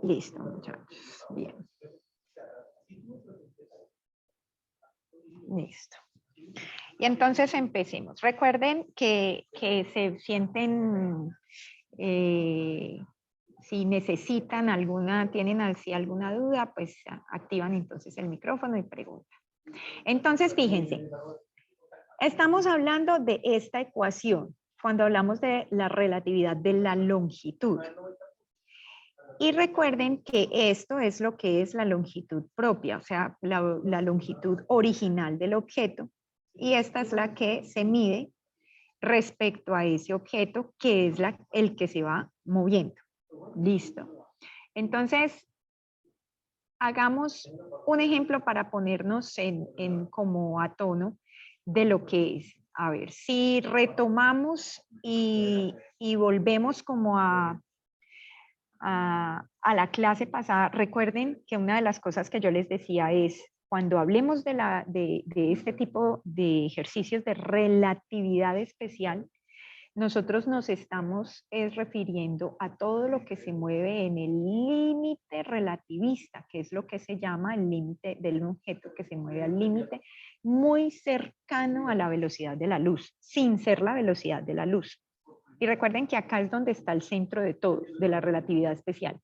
Listo, muchachos. Bien. Listo. Y entonces empecemos. Recuerden que se sienten, si necesitan alguna, tienen así alguna duda, pues activan entonces el micrófono y preguntan. Entonces, fíjense, estamos hablando de esta ecuación cuando hablamos de la relatividad de la longitud. Y recuerden que esto es lo que es la longitud propia, o sea, la longitud original del objeto. Y esta es la que se mide respecto a ese objeto, que es el que se va moviendo. Listo. Entonces, hagamos un ejemplo para ponernos como a tono de lo que es. A ver, si retomamos y volvemos como a la clase pasada, recuerden que una de las cosas que yo les decía es, cuando hablemos de este tipo de ejercicios de relatividad especial, nosotros nos estamos refiriendo a todo lo que se mueve en el límite relativista, que es lo que se llama el límite del objeto que se mueve al límite muy cercano a la velocidad de la luz, sin ser la velocidad de la luz. Y recuerden que acá es donde está el centro de todo, de la relatividad especial.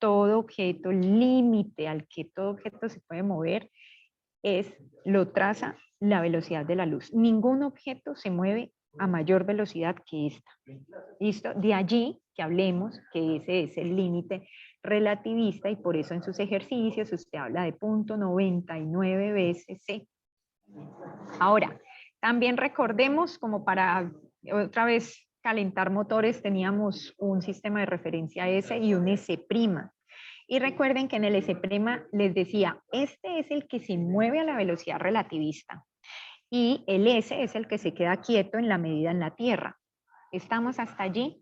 Todo objeto, límite al que todo objeto se puede mover, lo traza la velocidad de la luz. Ningún objeto se mueve a mayor velocidad que esta. ¿Listo? De allí que hablemos que ese es el límite relativista y por eso en sus ejercicios usted habla de 0.99 veces c. Ahora, también recordemos, como para otra vez calentar motores, teníamos un sistema de referencia S y un S'. Y recuerden que en el S' les decía, este es el que se mueve a la velocidad relativista y el S es el que se queda quieto en la medida en la Tierra. ¿Estamos hasta allí?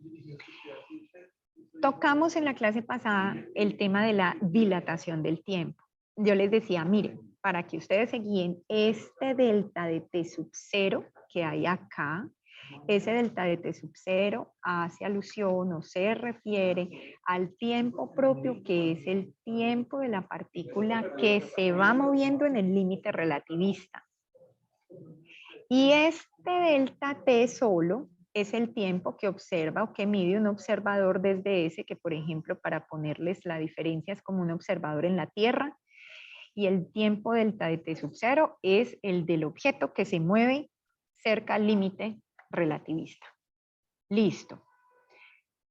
Tocamos en la clase pasada el tema de la dilatación del tiempo. Yo les decía, miren, para que ustedes se guíen, este delta de T sub 0 que hay acá, ese delta de T sub 0 hace alusión o se refiere al tiempo propio, que es el tiempo de la partícula que se va moviendo en el límite relativista. Y este delta T solo es el tiempo que observa o que mide un observador desde ese, que por ejemplo, para ponerles la diferencia, es como un observador en la Tierra, y el tiempo delta de T sub 0 es el del objeto que se mueve cerca al límite relativista. Listo.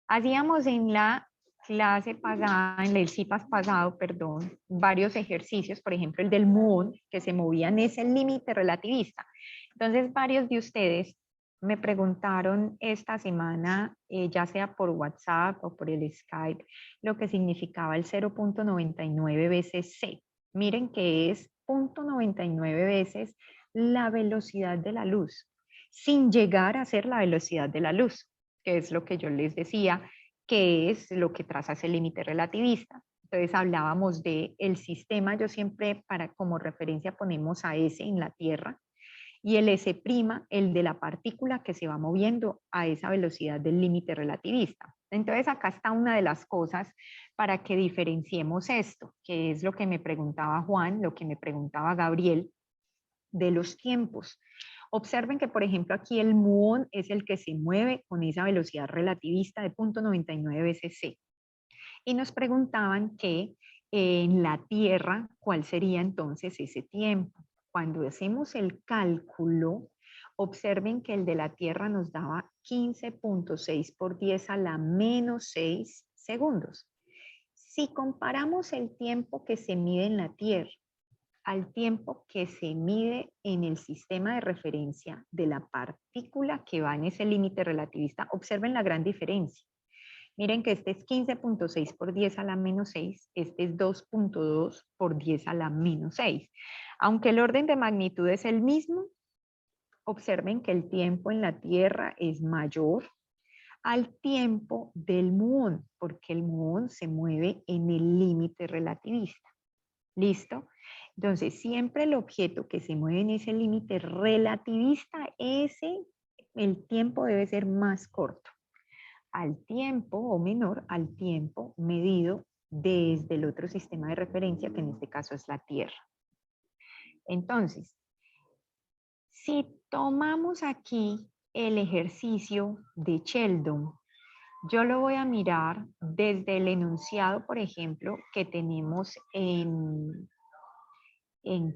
Hacíamos en la clase pasada, en el CIPAS pasado, perdón, varios ejercicios, por ejemplo el del muón, que se movía en ese límite relativista. Entonces varios de ustedes me preguntaron esta semana, ya sea por WhatsApp o por el Skype, lo que significaba el 0.99 veces c. Miren que es 0.99 veces la velocidad de la luz, sin llegar a ser la velocidad de la luz, que es lo que yo les decía, que es lo que traza ese límite relativista. Entonces hablábamos del sistema, yo siempre como referencia ponemos a S en la Tierra, y el S', el de la partícula que se va moviendo a esa velocidad del límite relativista. Entonces acá está una de las cosas para que diferenciemos esto, que es lo que me preguntaba Juan, lo que me preguntaba Gabriel, de los tiempos. Observen que, por ejemplo, aquí el muón es el que se mueve con esa velocidad relativista de 0.99 veces c. Y nos preguntaban que en la Tierra, ¿cuál sería entonces ese tiempo? Cuando hacemos el cálculo, observen que el de la Tierra nos daba 15.6 por 10 a la menos 6 segundos. Si comparamos el tiempo que se mide en la Tierra al tiempo que se mide en el sistema de referencia de la partícula que va en ese límite relativista, observen la gran diferencia. Miren que este es 15.6 por 10 a la menos 6, este es 2.2 por 10 a la menos 6. Aunque el orden de magnitud es el mismo, observen que el tiempo en la Tierra es mayor al tiempo del muón, porque el muón se mueve en el límite relativista. ¿Listo? Entonces, siempre el objeto que se mueve en ese límite relativista, el tiempo debe ser más corto al tiempo o menor al tiempo medido desde el otro sistema de referencia, que en este caso es la Tierra. Entonces, si tomamos aquí el ejercicio de Sheldon, yo lo voy a mirar desde el enunciado, por ejemplo, que tenemos ¿en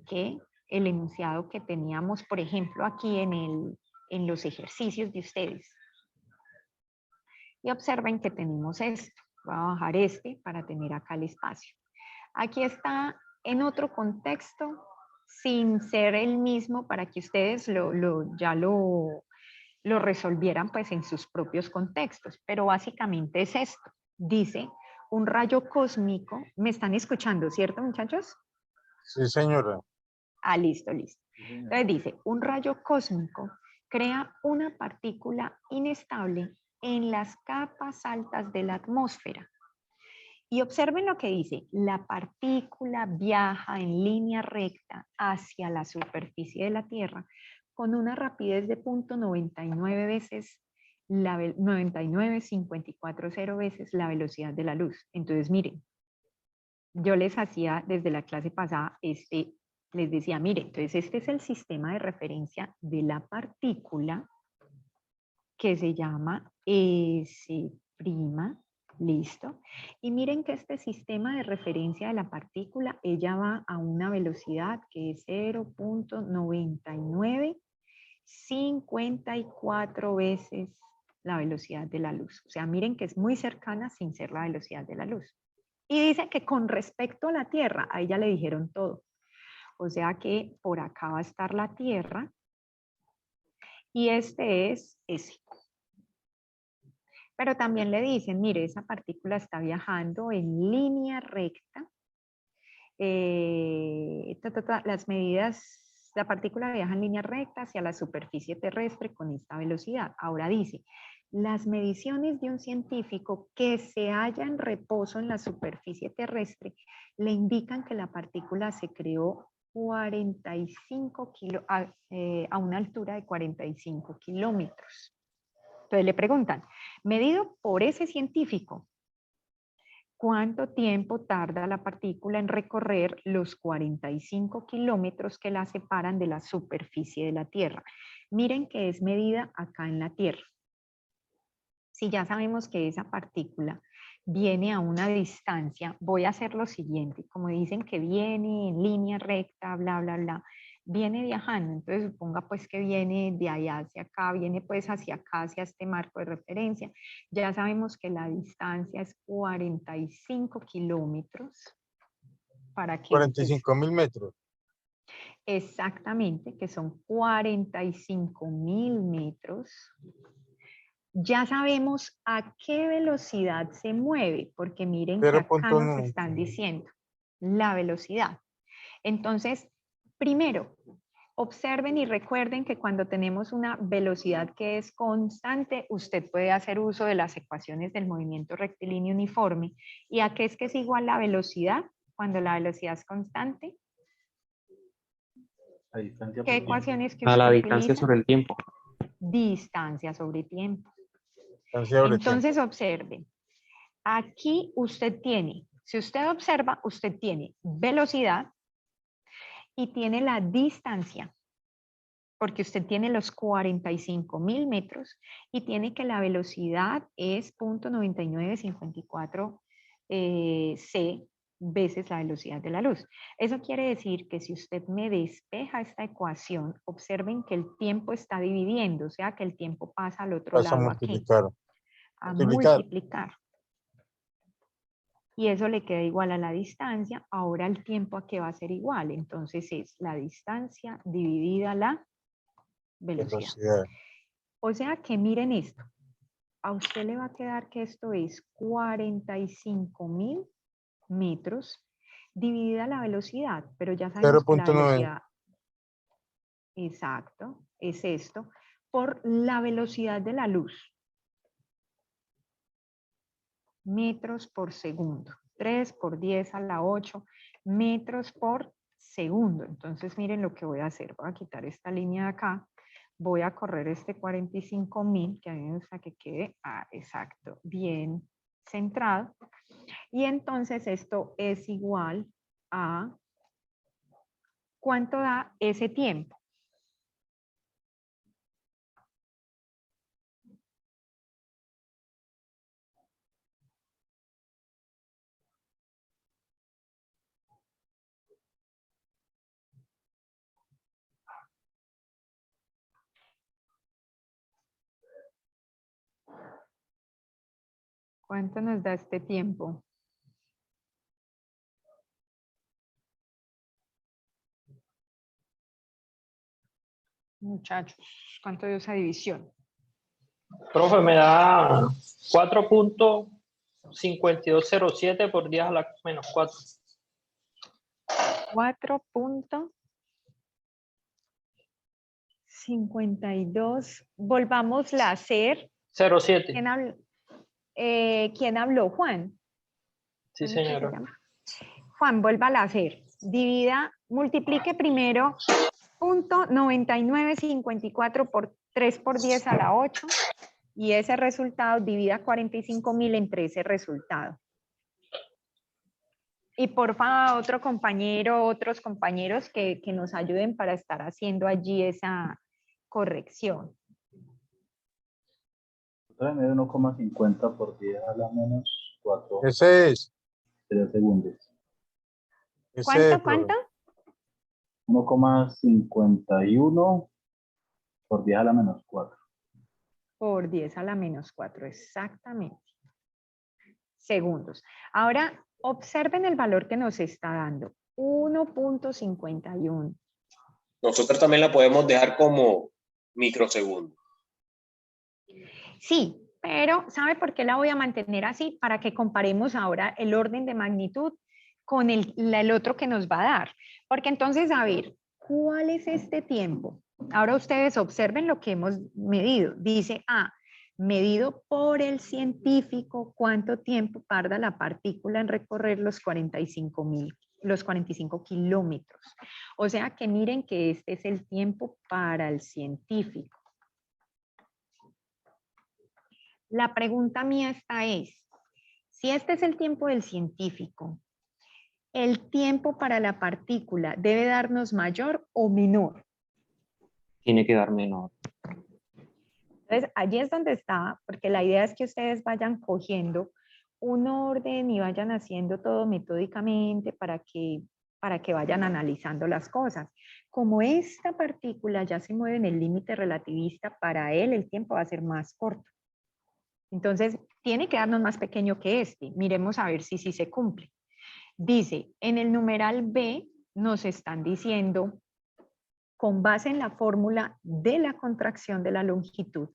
qué? El enunciado que teníamos, por ejemplo, aquí en los ejercicios de ustedes. Y observen que tenemos esto. Voy a bajar este para tener acá el espacio. Aquí está en otro contexto, sin ser el mismo, para que ustedes ya lo resolvieran pues en sus propios contextos. Pero básicamente es esto. Dice, un rayo cósmico. ¿Me están escuchando, cierto, muchachos? Sí, señora. Ah, listo, listo. Entonces dice, un rayo cósmico crea una partícula inestable en las capas altas de la atmósfera. Y observen lo que dice, la partícula viaja en línea recta hacia la superficie de la Tierra con una rapidez de 0.99 veces, 99,540 veces la velocidad de la luz. Entonces, miren, yo les hacía desde la clase pasada, les decía, miren, entonces este es el sistema de referencia de la partícula que se llama S'. Listo. Y miren que este sistema de referencia de la partícula, ella va a una velocidad que es 0.9954 veces la velocidad de la luz. O sea, miren que es muy cercana sin ser la velocidad de la luz. Y dice que con respecto a la Tierra, ahí ya le dijeron todo. O sea que por acá va a estar la Tierra y este es ese. Pero también le dicen, mire, esa partícula está viajando en línea recta. Las medidas, la partícula viaja en línea recta hacia la superficie terrestre con esta velocidad. Ahora dice, las mediciones de un científico que se halla en reposo en la superficie terrestre le indican que la partícula se creó 45 a una altura de 45 kilómetros. Entonces le preguntan, medido por ese científico, ¿cuánto tiempo tarda la partícula en recorrer los 45 kilómetros que la separan de la superficie de la Tierra? Miren que es medida acá en la Tierra. Si ya sabemos que esa partícula viene a una distancia, voy a hacer lo siguiente. Como dicen que viene en línea recta, bla, bla, bla, viene viajando. Entonces suponga pues que viene de allá hacia acá, viene pues hacia acá, hacia este marco de referencia. Ya sabemos que la distancia es 45 kilómetros. Para que 45.000 metros. Exactamente, que son 45.000 metros. Ya sabemos a qué velocidad se mueve, porque miren que acá nos están diciendo la velocidad. Entonces, primero, observen y recuerden que cuando tenemos una velocidad que es constante, usted puede hacer uso de las ecuaciones del movimiento rectilíneo uniforme. ¿Y a qué es que es igual la velocidad cuando la velocidad es constante? ¿Qué ecuaciones que a usted la distancia utiliza? sobre el tiempo. Distancia sobre tiempo. Entonces, observen. Aquí usted tiene, si usted observa, usted tiene velocidad y tiene la distancia, porque usted tiene los 45.000 metros y tiene que la velocidad es 0.9954 c veces la velocidad de la luz. Eso quiere decir que si usted me despeja esta ecuación, observen que el tiempo está dividiendo, o sea que el tiempo pasa al otro lado aquí. A multiplicar. Y eso le queda igual a la distancia. Ahora el tiempo a qué va a ser igual. Entonces es la distancia dividida la velocidad. O sea que miren esto. A usted le va a quedar que esto es 45.000 metros dividida la velocidad. Pero ya sabemos que la velocidad... Exacto, es esto. Por la velocidad de la luz. Metros por segundo. 3 por 10 a la 8 metros por segundo. Entonces miren lo que voy a hacer. Voy a quitar esta línea de acá. Voy a correr este 45.000, que a mí me gusta que quede exacto, bien centrado. Y entonces esto es igual a ¿cuánto da ese tiempo? ¿Cuánto nos da este tiempo? Muchachos, ¿cuánto dio esa división? Profe, me da 4.5207 por 10 a la menos 4. 4.52. Volvámosla a hacer. 07. ¿Quién habló? Juan. Sí, ¿Cómo es que se señora. llama? Juan, vuélvala a hacer. Divida, multiplique primero .9954 por 3 por 10 a la 8 y ese resultado divida 45.000 entre ese resultado. Y por favor, otro compañero, otros compañeros que nos ayuden para estar haciendo allí esa corrección. Otra vez 1,50 por 10 a la menos 4 Ese es. segundos. Ese es, ¿Cuánto? 1,51 por 10 a la menos 4. Por 10 a la menos 4, exactamente. Segundos. Ahora, observen el valor que nos está dando. 1.51. Nosotros también la podemos dejar como microsegundos. Sí, pero ¿sabe por qué la voy a mantener así? Para que comparemos ahora el orden de magnitud con el otro que nos va a dar. Porque entonces, a ver, ¿cuál es este tiempo? Ahora ustedes observen lo que hemos medido. Dice, medido por el científico, ¿cuánto tiempo tarda la partícula en recorrer los 45 kilómetros? O sea que miren que este es el tiempo para el científico. La pregunta mía esta es, si este es el tiempo del científico, ¿el tiempo para la partícula debe darnos mayor o menor? Tiene que dar menor. Entonces, allí es donde está, porque la idea es que ustedes vayan cogiendo un orden y vayan haciendo todo metódicamente para que vayan analizando las cosas. Como esta partícula ya se mueve en el límite relativista, para él el tiempo va a ser más corto. Entonces, tiene que darnos más pequeño que este. Miremos a ver si se cumple. Dice, en el numeral B nos están diciendo, con base en la fórmula de la contracción de la longitud,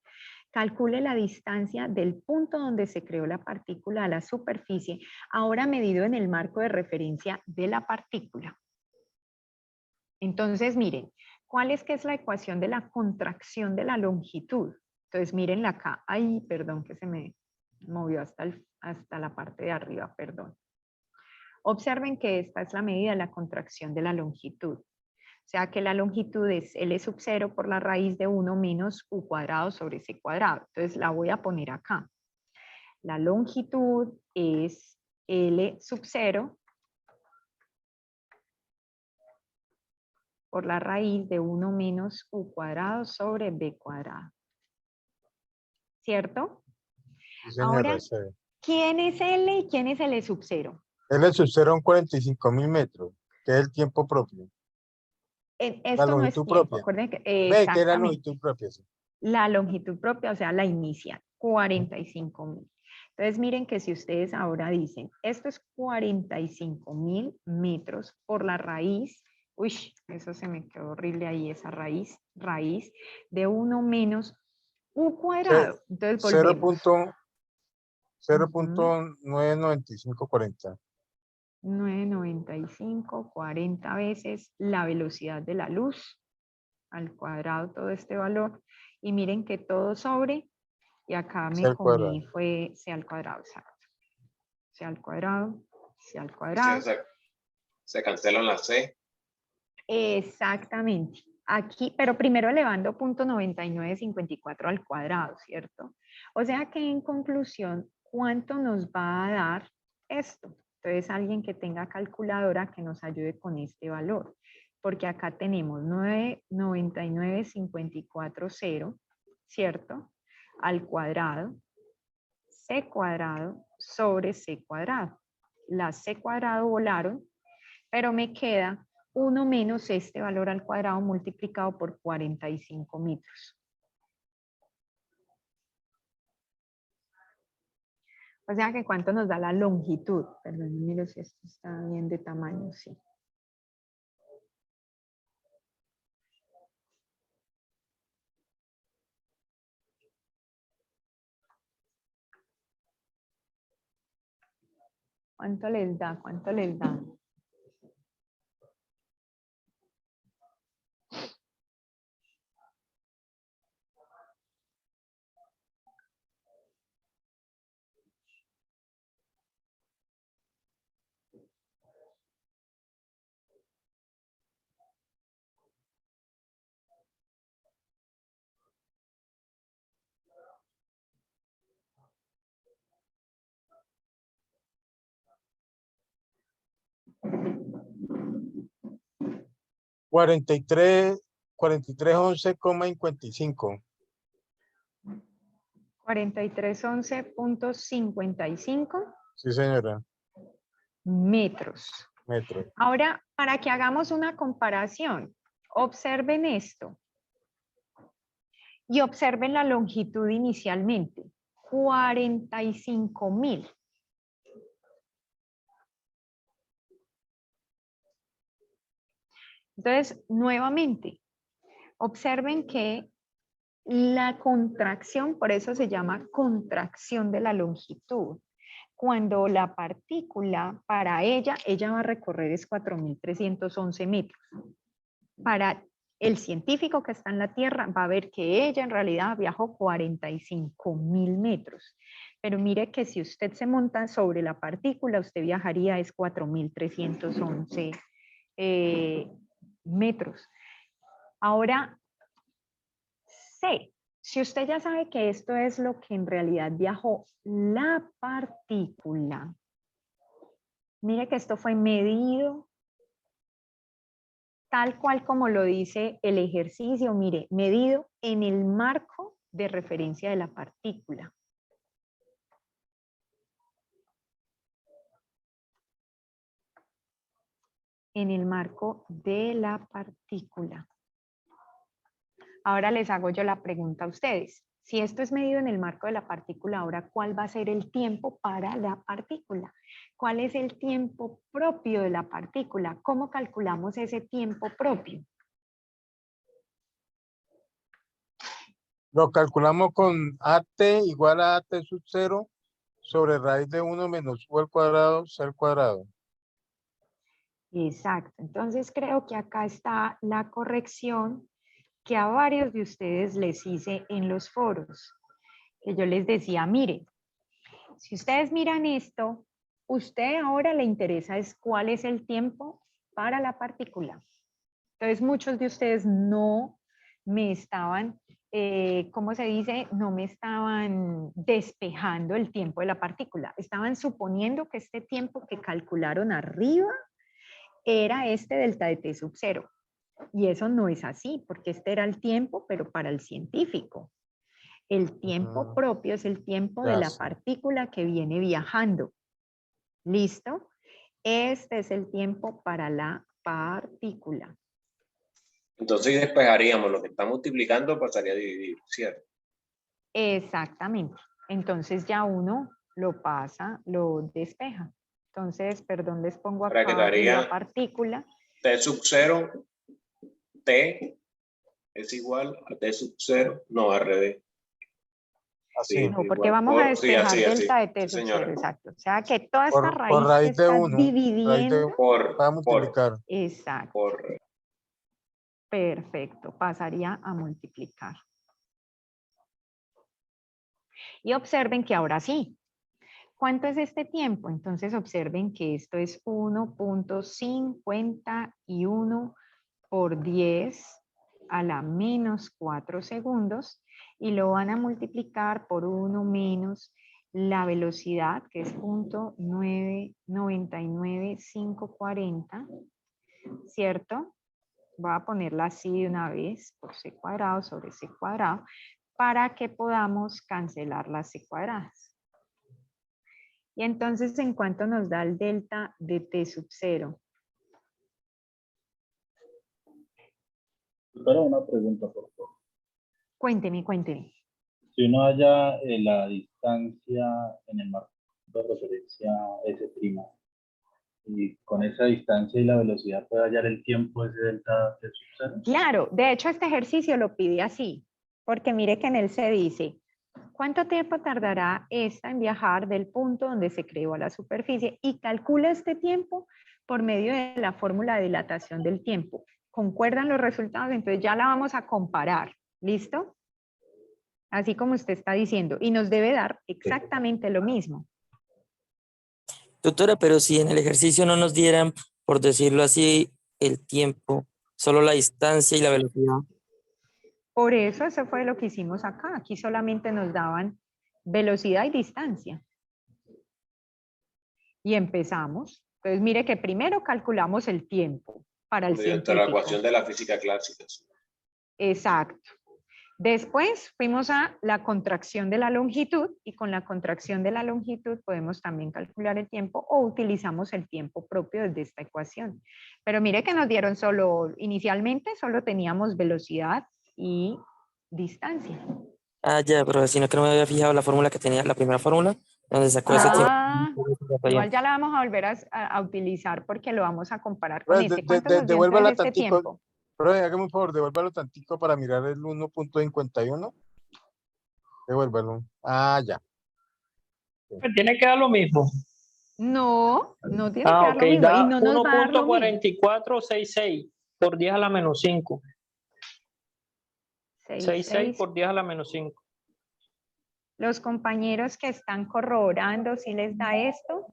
calcule la distancia del punto donde se creó la partícula a la superficie, ahora medido en el marco de referencia de la partícula. Entonces, miren, ¿cuál es que es la ecuación de la contracción de la longitud? Entonces, mírenla acá. Ay, perdón, que se me movió hasta la parte de arriba, perdón. Observen que esta es la medida de la contracción de la longitud. O sea que la longitud es L sub 0 por la raíz de 1 menos U cuadrado sobre C cuadrado. Entonces, la voy a poner acá. La longitud es L sub 0 por la raíz de 1 menos U cuadrado sobre B cuadrado. ¿Cierto? Sí, señora, Ahora, ese es. ¿quién es L y quién es L sub 0? L sub 0 son 45.000 metros, que es el tiempo propio. La Esto no es longitud tiempo, propia. acuérdense que Ve, que es la exactamente. longitud propia. Sí. La longitud propia, o sea, la inicial, 45.000. Entonces, miren que si ustedes ahora dicen, esto es 45.000 metros por la raíz, uy, eso se me quedó horrible ahí, esa raíz de 1 menos U cuadrado. Entonces, volvemos. 0.99540. 995, 40 veces la velocidad de la luz al cuadrado, todo este valor. Y miren que todo sobre, y acá C me al cuadrado. comí, fue C al cuadrado, exacto. C al cuadrado, C al Sí, cuadrado. se cancelan las C. Exactamente. Aquí, pero primero elevando 0.9954 al cuadrado, ¿cierto? O sea que en conclusión, ¿cuánto nos va a dar esto. Entonces, alguien que tenga calculadora que nos ayude con este valor. Porque acá tenemos 999,540, ¿cierto? Al cuadrado, c cuadrado sobre c cuadrado. Las c cuadrado volaron, pero me queda 1 menos este valor al cuadrado multiplicado por 45 metros. O sea que ¿cuánto nos da la longitud? Perdón, miro si esto está bien de tamaño, sí. ¿Cuánto les da? ¿Cuánto les da? Cuarenta y tres 4311,55. 4311,55 Sí, señora. metros. Metros. Ahora, para que hagamos una comparación, observen esto. Y observen la longitud inicialmente. 45,000. Entonces, nuevamente, observen que la contracción, por eso se llama contracción de la longitud. Cuando la partícula, para ella va a recorrer es 4.311 metros. Para el científico que está en la Tierra va a ver que ella en realidad viajó 45,000 metros. Pero mire que si usted se monta sobre la partícula, usted viajaría es 4.311 metros. Ahora, si usted ya sabe que esto es lo que en realidad viajó la partícula, mire que esto fue medido tal cual como lo dice el ejercicio, mire, medido en el marco de referencia de la partícula. En el marco de la partícula. Ahora les hago yo la pregunta a ustedes. Si esto es medido en el marco de la partícula, ahora, ¿cuál va a ser el tiempo para la partícula? ¿Cuál es el tiempo propio de la partícula? ¿Cómo calculamos ese tiempo propio? Lo calculamos con AT igual a AT sub 0 sobre raíz de 1 menos U al cuadrado, C al cuadrado. Exacto. Entonces creo que acá está la corrección que a varios de ustedes les hice en los foros. Que yo les decía, mire, si ustedes miran esto, usted ahora le interesa es cuál es el tiempo para la partícula. Entonces muchos de ustedes no me estaban, ¿cómo se dice? No me estaban despejando el tiempo de la partícula. Estaban suponiendo que este tiempo que calcularon arriba era este delta de T sub 0. Y eso no es así, porque este era el tiempo, pero para el científico. El tiempo propio es el tiempo de la partícula que viene viajando. ¿Listo? Este es el tiempo para la partícula. Entonces despejaríamos lo que está multiplicando, pasaría a dividir, ¿cierto? Exactamente. Entonces ya uno lo pasa, lo despeja. Entonces, perdón, les pongo Ahora acá quedaría la partícula. T sub 0, T es igual a T sub 0, no, al revés. Así. Sí, No, porque igual vamos a despejar así, delta de T sí, sub 0, señora. exacto. O sea que toda esta Por raíz que raíz de está 1, dividiendo. va a multiplicar. Exacto. Perfecto, pasaría a multiplicar. Y observen que ahora sí. ¿Cuánto es este tiempo? Entonces observen que esto es 1.51 por 10 a la menos 4 segundos y lo van a multiplicar por 1 menos la velocidad, que es 0.999540, ¿cierto? Voy a ponerla así de una vez, por c cuadrado sobre c cuadrado, para que podamos cancelar las c cuadradas. Y entonces, ¿en cuánto nos da el delta de t sub 0? Pero una pregunta, por favor. Cuénteme, cuénteme. Si uno halla la distancia en el marco de referencia S', y con esa distancia y la velocidad puede hallar el tiempo ese delta T sub 0. Claro, de hecho este ejercicio lo pide así, porque mire que en él se dice, ¿cuánto tiempo tardará esta en viajar del punto donde se creó a la superficie? Y calcula este tiempo por medio de la fórmula de dilatación del tiempo. ¿Concuerdan los resultados? Entonces ya la vamos a comparar. ¿Listo? Así como usted está diciendo. Y nos debe dar exactamente lo mismo. Doctora, pero si en el ejercicio no nos dieran, por decirlo así, el tiempo, solo la distancia y la velocidad. Por eso fue lo que hicimos acá. Aquí solamente nos daban velocidad y distancia. Y empezamos. Entonces mire que primero calculamos el tiempo para el Mediante la científico. ecuación de la física clásica. Exacto. Después fuimos a la contracción de la longitud y con la contracción de la longitud podemos también calcular el tiempo o utilizamos el tiempo propio desde esta ecuación. Pero mire que nos dieron inicialmente solo teníamos velocidad y distancia. Ah, ya, pero sino que no me había fijado la fórmula que tenía, la primera fórmula, donde sacó ese tiempo. Igual ya la vamos a volver a utilizar porque lo vamos a comparar con este. ¿Cuánto nos dio Devuélvala entonces este tantico. tiempo? Pero hágame un favor, devuélvalo tantico para mirar el 1.51. Devuélvalo. Ah, ya. Pues tiene que dar lo mismo. No, no tiene que Ah, dar ok, lo mismo. da Y no nos va a dar lo mismo. 1.4466 por 10 a la menos 5. 66 por 10 a la menos 5. Los compañeros que están corroborando, ¿sí les da esto?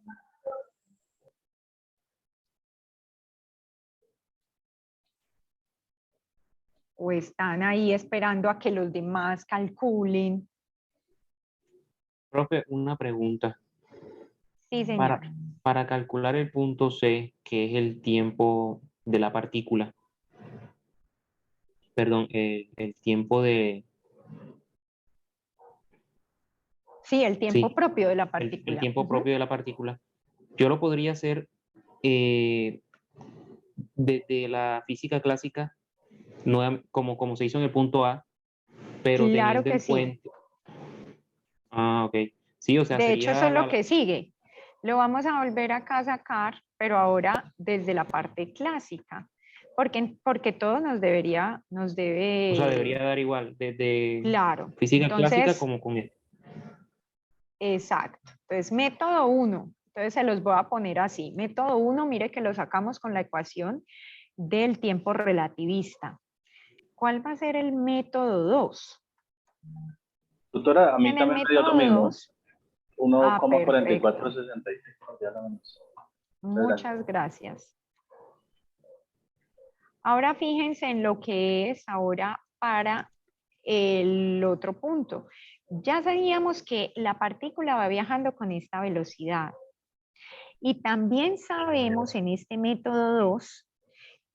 ¿O están ahí esperando a que los demás calculen? Profe, una pregunta. Sí, señor. Para calcular el punto C, que es el tiempo de la partícula, perdón, el tiempo de... Sí, el tiempo Sí, propio de la el partícula. tiempo propio de la partícula, yo lo podría hacer desde la física clásica, como se hizo en el punto A, pero Claro teniendo que en sí. cuenta... Ah, ok. Sí, o sea, De hecho, eso sería es lo que sigue. Lo vamos a volver acá a sacar, pero ahora desde la parte clásica. Porque todo nos debe... O sea, debería dar igual, desde Claro. física clásica Entonces, como con esto. exacto. Entonces, método 1. Entonces, se los voy a poner así. Método 1, mire que lo sacamos con la ecuación del tiempo relativista. ¿Cuál va a ser el método 2? Doctora, a mí En el también me dio lo método mismo. 2. 1,4466 por 10 a la menos 5. Muchas gracias. Ahora fíjense en lo que es ahora para el otro punto. Ya sabíamos que la partícula va viajando con esta velocidad. Y también sabemos en este método 2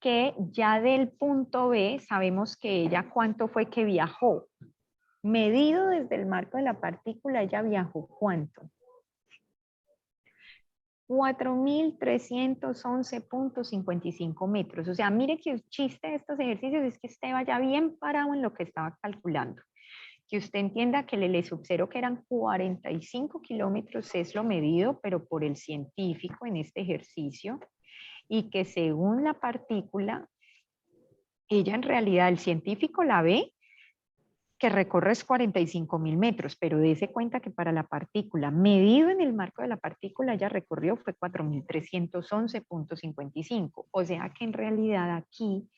que ya del punto B sabemos que ella cuánto fue que viajó. Medido desde el marco de la partícula, ella viajó ¿cuánto? 4.311.55 metros. O sea, mire que el chiste de estos ejercicios es que usted vaya bien parado en lo que estaba calculando. Que usted entienda que el L sub 0, que eran 45 kilómetros, es lo medido, pero por el científico en este ejercicio. Y que según la partícula, ella en realidad, el científico la ve que recorre 45.000 metros, pero dése cuenta que para la partícula, medido en el marco de la partícula, ella recorrió fue 4.311.55. O sea que en realidad aquí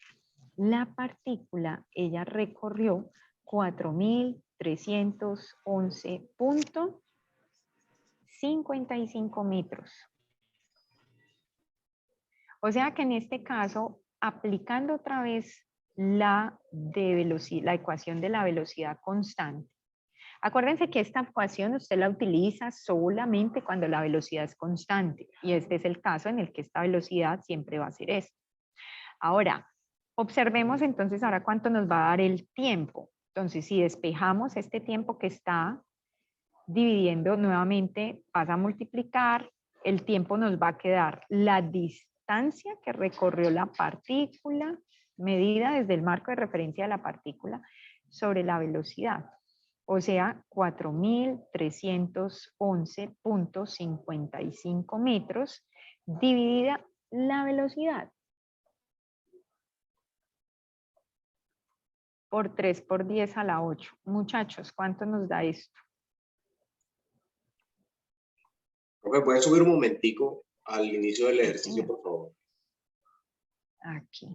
la partícula, ella recorrió 4.311.55 metros. O sea que en este caso, aplicando otra vez la ecuación de la velocidad constante, Acuérdense que esta ecuación usted la utiliza solamente cuando la velocidad es constante, y este es el caso en el que esta velocidad siempre va a ser esto. Ahora, observemos entonces ahora cuánto nos va a dar el tiempo. Entonces, si despejamos este tiempo que está dividiendo nuevamente, vas a multiplicar, el tiempo nos va a quedar la distancia que recorrió la partícula, medida desde el marco de referencia de la partícula, sobre la velocidad. O sea, 4.311.55 metros dividida la velocidad por 3 por 10 a la 8. Muchachos, ¿cuánto nos da esto? Profe, ¿puedes subir un momentico al inicio del ejercicio, por favor? Aquí.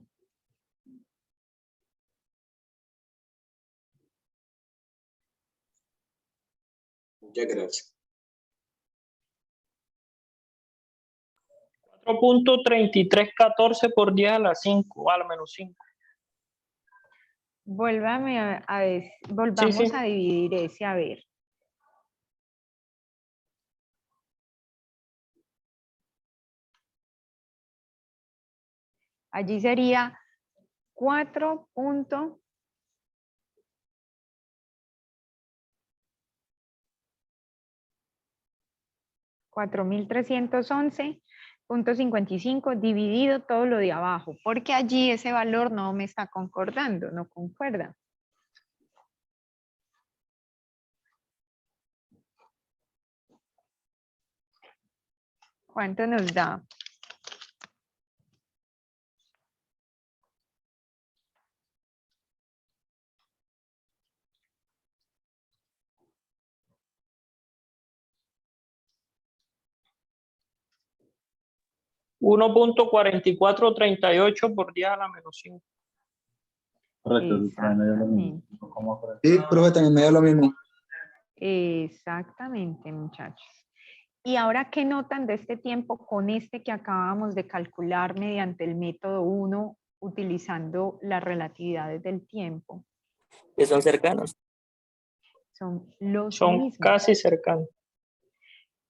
Muchas gracias. 4.3314 por 10 a la 5, a la menos 5. Vuélvame volvamos sí. a dividir ese, a ver. Allí sería 4.311.55 dividido todo lo de abajo, porque allí ese valor no me está concordando, no concuerda. ¿Cuánto nos da? $1.4438 por 10 a la menos 5. Correcto, eso también me dio lo mismo. Exactamente. ¿Cómo correcto? Sí, profe, también me dio lo mismo. Exactamente, muchachos. Y ahora, ¿qué notan de este tiempo con este que acabamos de calcular mediante el método 1, utilizando las relatividades del tiempo? Que son cercanos. Son los Son mismos. casi cercanos.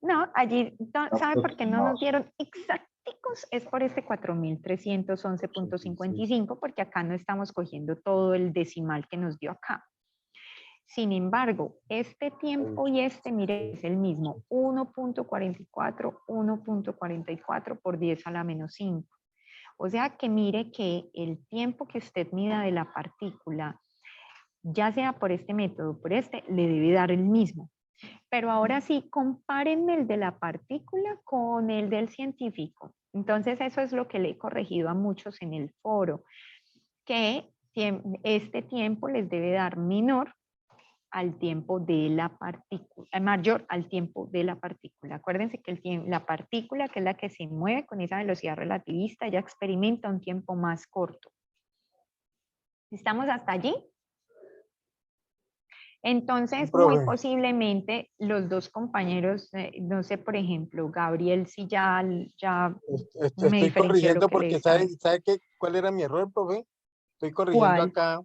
No, allí, ¿sabe por qué no nos Aproximados. dieron exacticos? Es por este 4.311.55, porque acá no estamos cogiendo todo el decimal que nos dio acá. Sin embargo, este tiempo y este, mire, es el mismo, 1.44 por 10 a la menos 5. O sea que mire que el tiempo que usted mida de la partícula, ya sea por este método o por este, le debe dar el mismo. Pero ahora sí, compárenme el de la partícula con el del científico. Entonces, eso es lo que le he corregido a muchos en el foro, que este tiempo les debe dar menor al tiempo de la partícula, mayor al tiempo de la partícula. Acuérdense que la partícula, que es la que se mueve con esa velocidad relativista, ya experimenta un tiempo más corto. ¿Estamos hasta allí? Entonces, muy Profe. posiblemente los dos compañeros, no sé, por ejemplo, Gabriel, si ya me Estoy diferenció lo corrigiendo que le porque está. ¿sabe cuál era mi error, profe? Estoy corrigiendo ¿Cuál? acá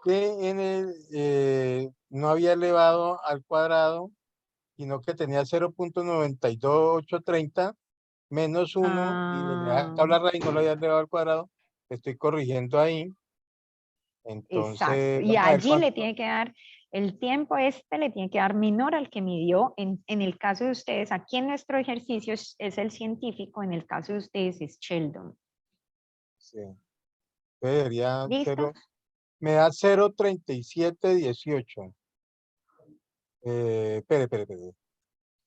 que no había elevado al cuadrado, sino que tenía 0.92830 menos 1 y la tabla raíz no lo había elevado al cuadrado. Estoy corrigiendo ahí. Exacto. Entonces, Y vamos a ver allí le cuánto. tiene que dar, el tiempo le tiene que dar menor al que midió. En el caso de ustedes, aquí en nuestro ejercicio es el científico, en el caso de ustedes es Sheldon. Sí. Debería ¿Listo? me da 0.3718. Espere.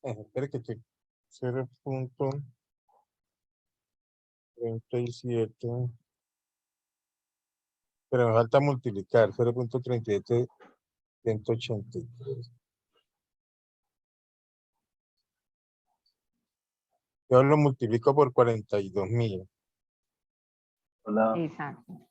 Espere que estoy 0.37. Pero me falta multiplicar 0.37183. Yo lo multiplico por 42.000. Hola. Exacto.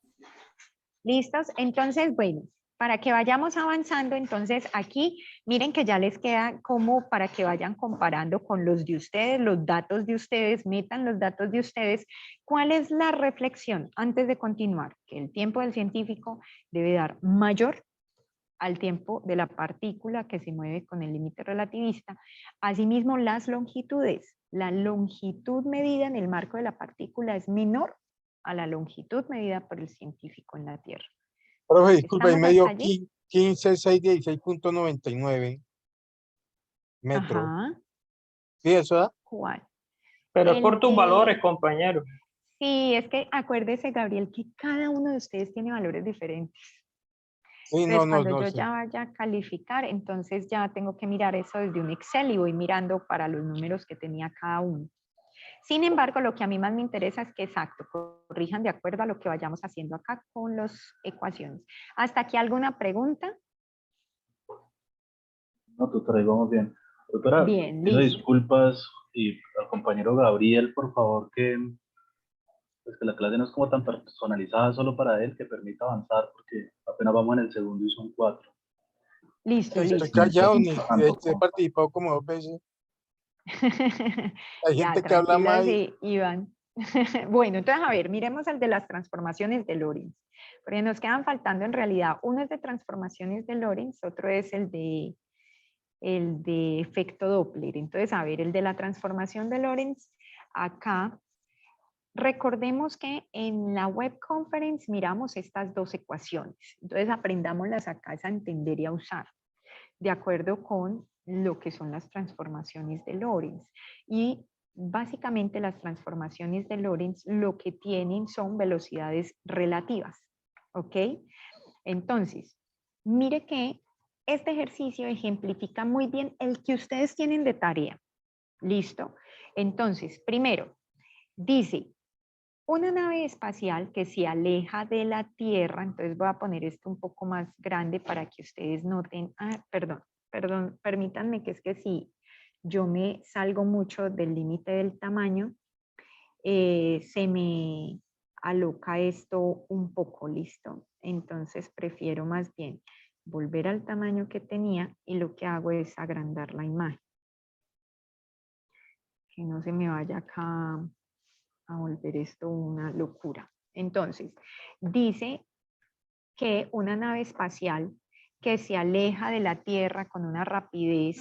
¿Listos? Entonces, bueno, para que vayamos avanzando, entonces aquí, miren que ya les queda como para que vayan comparando con los de ustedes, los datos de ustedes, metan los datos de ustedes. ¿Cuál es la reflexión antes de continuar? Que el tiempo del científico debe dar mayor al tiempo de la partícula que se mueve con el límite relativista. Asimismo, las longitudes. La longitud medida en el marco de la partícula es menor a la longitud medida por el científico en la Tierra. Profe, disculpa, y ¿Estamos medio hasta allí? 15,616,99 metros. Ajá. ¿Sí, eso da? ¿Cuál? Pero es El por tus de- valores, compañero. Sí, es que acuérdese, Gabriel, que cada uno de ustedes tiene valores diferentes. Sí, Entonces, cuando no yo sé. ya vaya a calificar, entonces ya tengo que mirar eso desde un Excel y voy mirando para los números que tenía cada uno. Sin embargo, lo que a mí más me interesa es que, exacto, corrijan de acuerdo a lo que vayamos haciendo acá con las ecuaciones. ¿Hasta aquí alguna pregunta? No, doctora, vamos bien. Doctora, Bien, pido listo. disculpas y al compañero Gabriel, por favor, pues que la clase no es como tan personalizada solo para él, que permita avanzar, porque apenas vamos en el segundo y son 4. Listo, Estoy listo. callado, ni Tampoco. he participado como 2 veces. Hay Ya, gente que habla más. tranquilas, Iván. Bueno, entonces, a ver, miremos el de las transformaciones de Lorentz. Porque nos quedan faltando en realidad, uno es de transformaciones de Lorentz, otro es el de efecto Doppler. Entonces, a ver, el de la transformación de Lorentz, acá, recordemos que en la web conference miramos estas dos ecuaciones. Entonces, aprendámoslas acá a entender y a usar, de acuerdo con lo que son las transformaciones de Lorentz. Y básicamente las transformaciones de Lorentz lo que tienen son velocidades relativas. ¿Ok? Entonces, mire que este ejercicio ejemplifica muy bien el que ustedes tienen de tarea. ¿Listo? Entonces, primero, dice, una nave espacial que se aleja de la Tierra, entonces voy a poner esto un poco más grande para que ustedes noten, perdón, permítanme que es que si yo me salgo mucho del límite del tamaño, se me aloca esto un poco, ¿listo? Entonces prefiero más bien volver al tamaño que tenía y lo que hago es agrandar la imagen. Que no se me vaya acá a volver esto una locura. Entonces, dice que una nave espacial que se aleja de la Tierra con una rapidez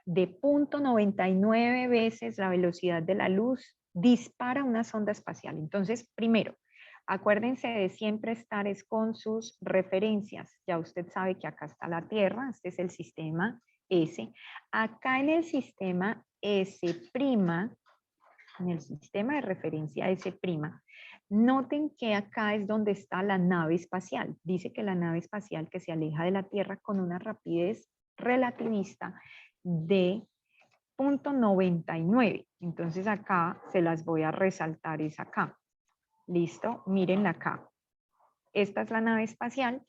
de 0.99 veces la velocidad de la luz dispara una sonda espacial. Entonces, primero, acuérdense de siempre estar con sus referencias. Ya usted sabe que acá está la Tierra, este es el sistema S. Acá en el sistema S', en el sistema de referencia S', noten que acá es donde está la nave espacial. Dice que la nave espacial que se aleja de la Tierra con una rapidez relativista de 0.99. Entonces acá se las voy a resaltar, es acá. ¿Listo? Mírenla acá. Esta es la nave espacial,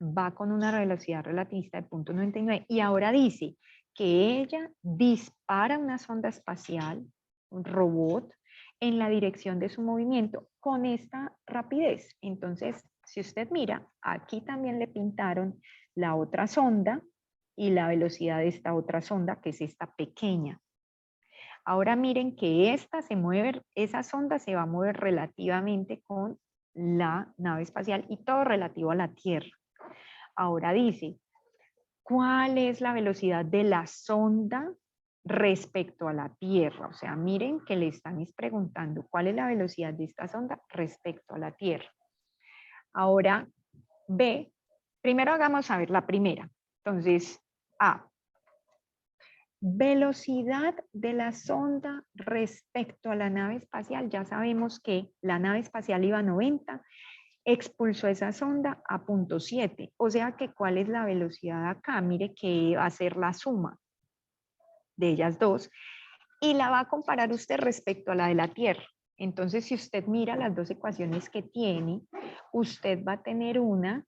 va con una velocidad relativista de 0.99 y ahora dice que ella dispara una sonda espacial, un robot, en la dirección de su movimiento con esta rapidez. Entonces, si usted mira, aquí también le pintaron la otra sonda y la velocidad de esta otra sonda, que es esta pequeña. Ahora miren que esta se mueve, esa sonda se va a mover relativamente con la nave espacial y todo relativo a la Tierra. Ahora dice, ¿cuál es la velocidad de la sonda respecto a la Tierra? O sea, miren que le están preguntando cuál es la velocidad de esta sonda respecto a la Tierra. Ahora, B, primero hagamos a ver la primera. Entonces, A, velocidad de la sonda respecto a la nave espacial. Ya sabemos que la nave espacial iba a 90, expulsó esa sonda a 0.7. O sea que, ¿cuál es la velocidad acá? Mire que va a ser la suma de ellas dos y la va a comparar usted respecto a la de la Tierra. Entonces, si usted mira las dos ecuaciones que tiene, usted va a tener una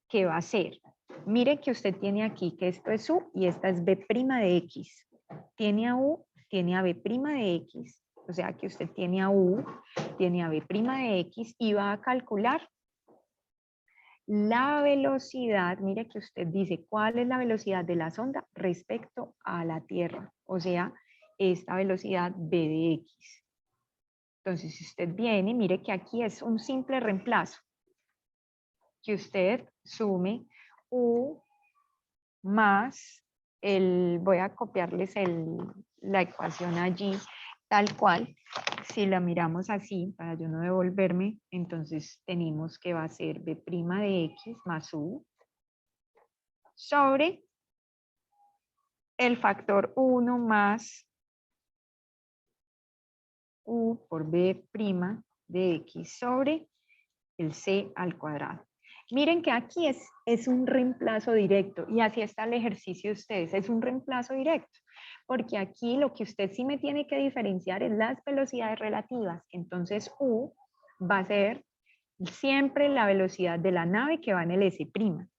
que va a ser, mire que usted tiene aquí que esto es U y esta es B' de X. Tiene a U, tiene a B' de X. O sea que usted tiene a U, tiene a B' de X y va a calcular la velocidad. Mire que usted dice cuál es la velocidad de la sonda respecto a la Tierra. O sea, esta velocidad B de X. Entonces, si usted viene, mire que aquí es un simple reemplazo. Que usted sume U más voy a copiarles la ecuación allí tal cual. Si la miramos así, para yo no devolverme, entonces tenemos que va a ser b' de x más u sobre el factor 1 más u por b' de x sobre el c al cuadrado. Miren que aquí es un reemplazo directo y así está el ejercicio de ustedes, es un reemplazo directo, porque aquí lo que usted sí me tiene que diferenciar es las velocidades relativas. Entonces U va a ser siempre la velocidad de la nave que va en el S',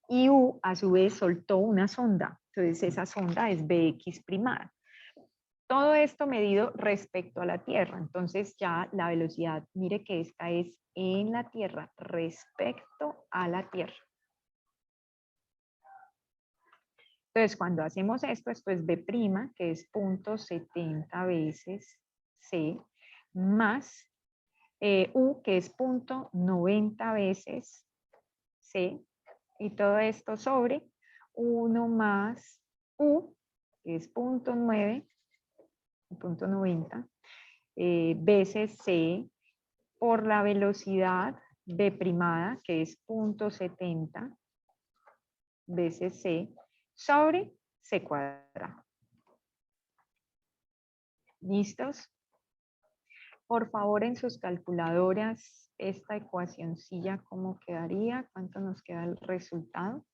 y U a su vez soltó una sonda, entonces esa sonda es Bx'. Todo esto medido respecto a la Tierra. Entonces ya la velocidad, mire que esta es en la Tierra respecto a la Tierra. Entonces cuando hacemos esto es B', que es 0.70 veces C, más U, que es 0.90 veces C, y todo esto sobre 1 más U, que es 0.9, 0.90 veces C por la velocidad B', que es 0.70 veces C, sobre C cuadrado. ¿Listos? Por favor, en sus calculadoras, esta ecuacioncilla, ¿cómo quedaría? ¿Cuánto nos queda el resultado?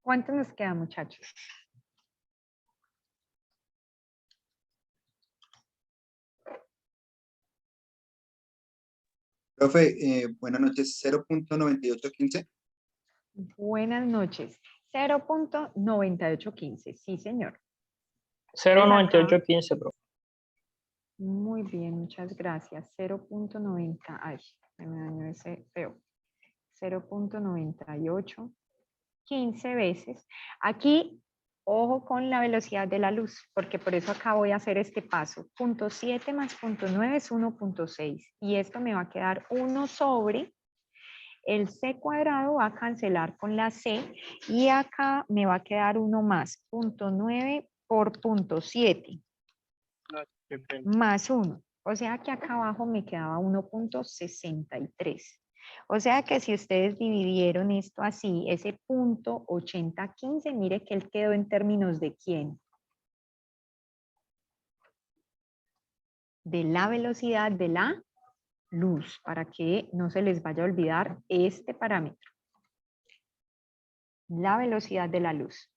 ¿Cuánto nos queda, muchachos? Profe, buenas noches, 0.9815. Buenas noches. 0.9815, sí, señor. 0.9815, profe. Muy bien, muchas gracias. 0.90, ay, me dañó ese feo. 0.9815 veces. Aquí, ojo con la velocidad de la luz, porque por eso acá voy a hacer este paso. 0.7 más 0.9 es 1.6 y esto me va a quedar 1 sobre el c cuadrado, va a cancelar con la c y acá me va a quedar 1 más 0.9 por 0.7 más 1. O sea que acá abajo me quedaba 1.63. O sea que si ustedes dividieron esto así, ese 0.8015, mire que él quedó en términos de ¿quién? De la velocidad de la luz, para que no se les vaya a olvidar este parámetro. La velocidad de la luz.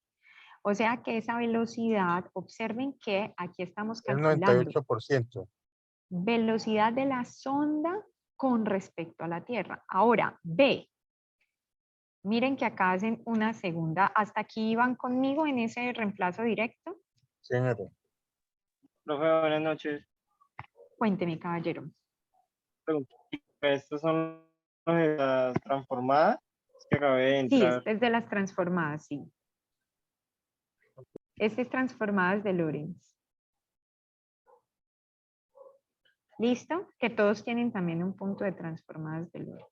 O sea que esa velocidad, observen que aquí estamos El calculando 98%. velocidad de la sonda con respecto a la Tierra. Ahora, B. Miren que acá hacen una segunda. ¿Hasta aquí iban conmigo en ese reemplazo directo? Señora. Profe, buenas noches. Cuénteme, caballero. Pregunto, ¿estas son las transformadas? Es que acabé de Sí, entrar. este es de las transformadas, sí. Este es transformadas de Lorentz. ¿Listo? Que todos tienen también un punto de transformadas de Lorentz.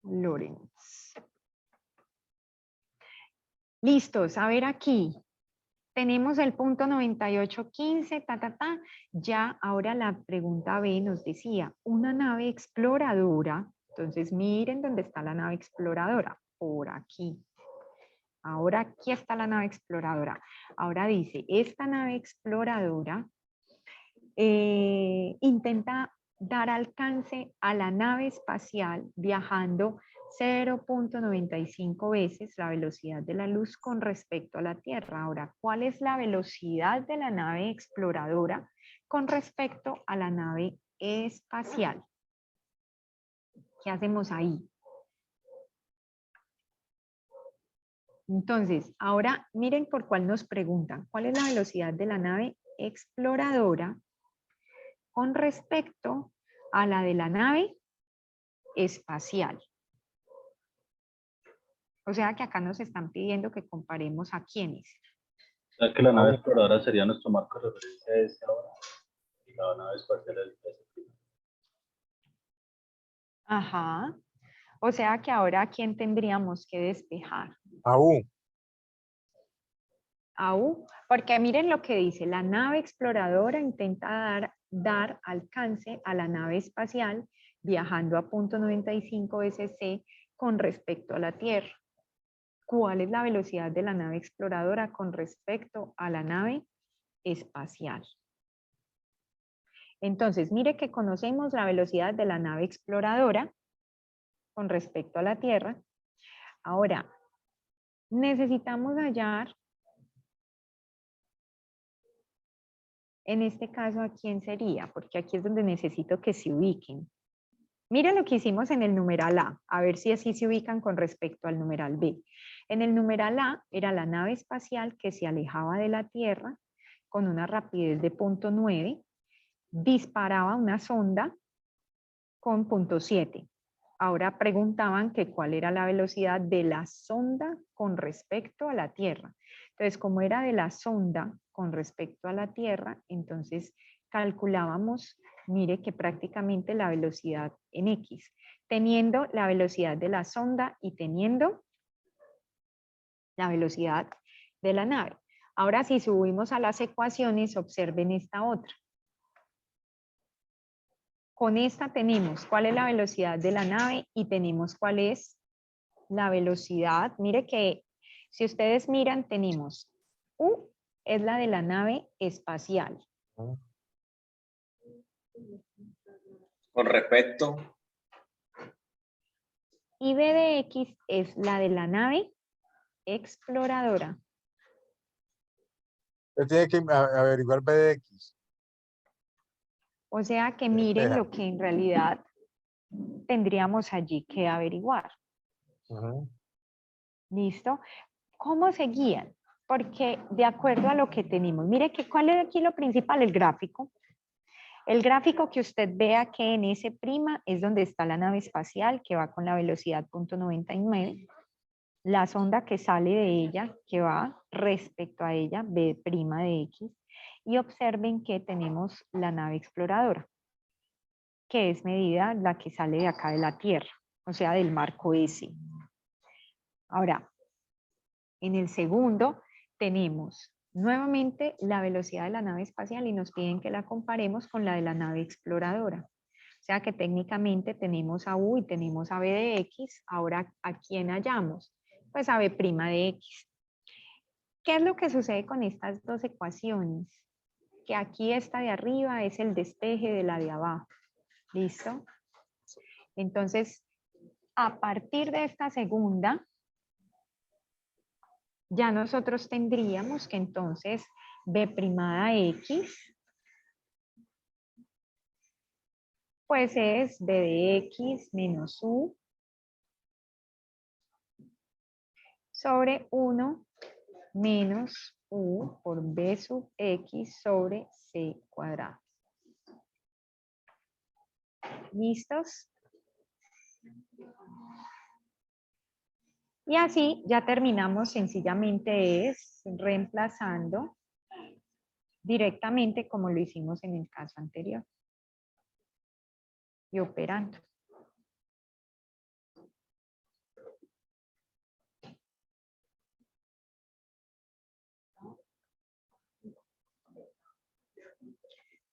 Lorentz. Listos, a ver aquí. Tenemos el punto 9815, Ya ahora la pregunta B nos decía, una nave exploradora. Entonces miren dónde está la nave exploradora, por aquí. Ahora aquí está la nave exploradora. Ahora dice, esta nave exploradora intenta dar alcance a la nave espacial viajando 0.95 veces la velocidad de la luz con respecto a la Tierra. Ahora, ¿cuál es la velocidad de la nave exploradora con respecto a la nave espacial. ¿Qué hacemos ahí? Entonces, ahora miren por cuál nos preguntan. ¿Cuál es la velocidad de la nave exploradora con respecto a la de la nave espacial? O sea que acá nos están pidiendo que comparemos a quiénes. O sea que la nave exploradora sería nuestro marco de referencia de ese ahora y la nave espacial es ese prima. Ajá. O sea que ahora ¿a quién tendríamos que despejar? A U. A U, porque miren lo que dice, la nave exploradora intenta dar alcance a la nave espacial viajando a punto 95 SC con respecto a la Tierra. ¿Cuál es la velocidad de la nave exploradora con respecto a la nave espacial? Entonces, mire que conocemos la velocidad de la nave exploradora con respecto a la Tierra. Ahora, necesitamos hallar, en este caso, ¿a quién sería? Porque aquí es donde necesito que se ubiquen. Miren lo que hicimos en el numeral A ver si así se ubican con respecto al numeral B. En el numeral A era la nave espacial que se alejaba de la Tierra con una rapidez de 0.9, disparaba una sonda con 0.7. Ahora preguntaban que cuál era la velocidad de la sonda con respecto a la Tierra. Entonces, como era de la sonda con respecto a la Tierra, entonces calculábamos, mire que prácticamente la velocidad en X, teniendo la velocidad de la sonda y teniendo la velocidad de la nave. Ahora, si subimos a las ecuaciones, observen esta otra. Con esta tenemos cuál es la velocidad de la nave y tenemos cuál es la velocidad. Mire que si ustedes miran, tenemos U es la de la nave espacial. Con respecto, Y B de X es la de la nave exploradora. Usted tiene que averiguar B de X. O sea que miren Despeja. lo que en realidad tendríamos allí que averiguar. Ujú. ¿Listo? ¿Cómo se guían? Porque de acuerdo a lo que tenemos, mire que cuál es aquí lo principal, el gráfico. El gráfico que usted vea que en S' es donde está la nave espacial que va con la velocidad 0.99. La sonda que sale de ella, que va respecto a ella, B' de X. Y observen que tenemos la nave exploradora, que es medida la que sale de acá de la Tierra, o sea, del marco S. Ahora, en el segundo tenemos nuevamente la velocidad de la nave espacial y nos piden que la comparemos con la de la nave exploradora. O sea que técnicamente tenemos a U y tenemos a B de X. Ahora, ¿a quién hallamos? Pues a B' de X. ¿Qué es lo que sucede con estas dos ecuaciones? Que aquí esta de arriba es el despeje de la de abajo. ¿Listo? Entonces, a partir de esta segunda, ya nosotros tendríamos que entonces B' X, pues es B de X menos U sobre 1 menos U por B sub X sobre C cuadrado. ¿Listos? Y así ya terminamos, sencillamente es reemplazando directamente como lo hicimos en el caso anterior y operando.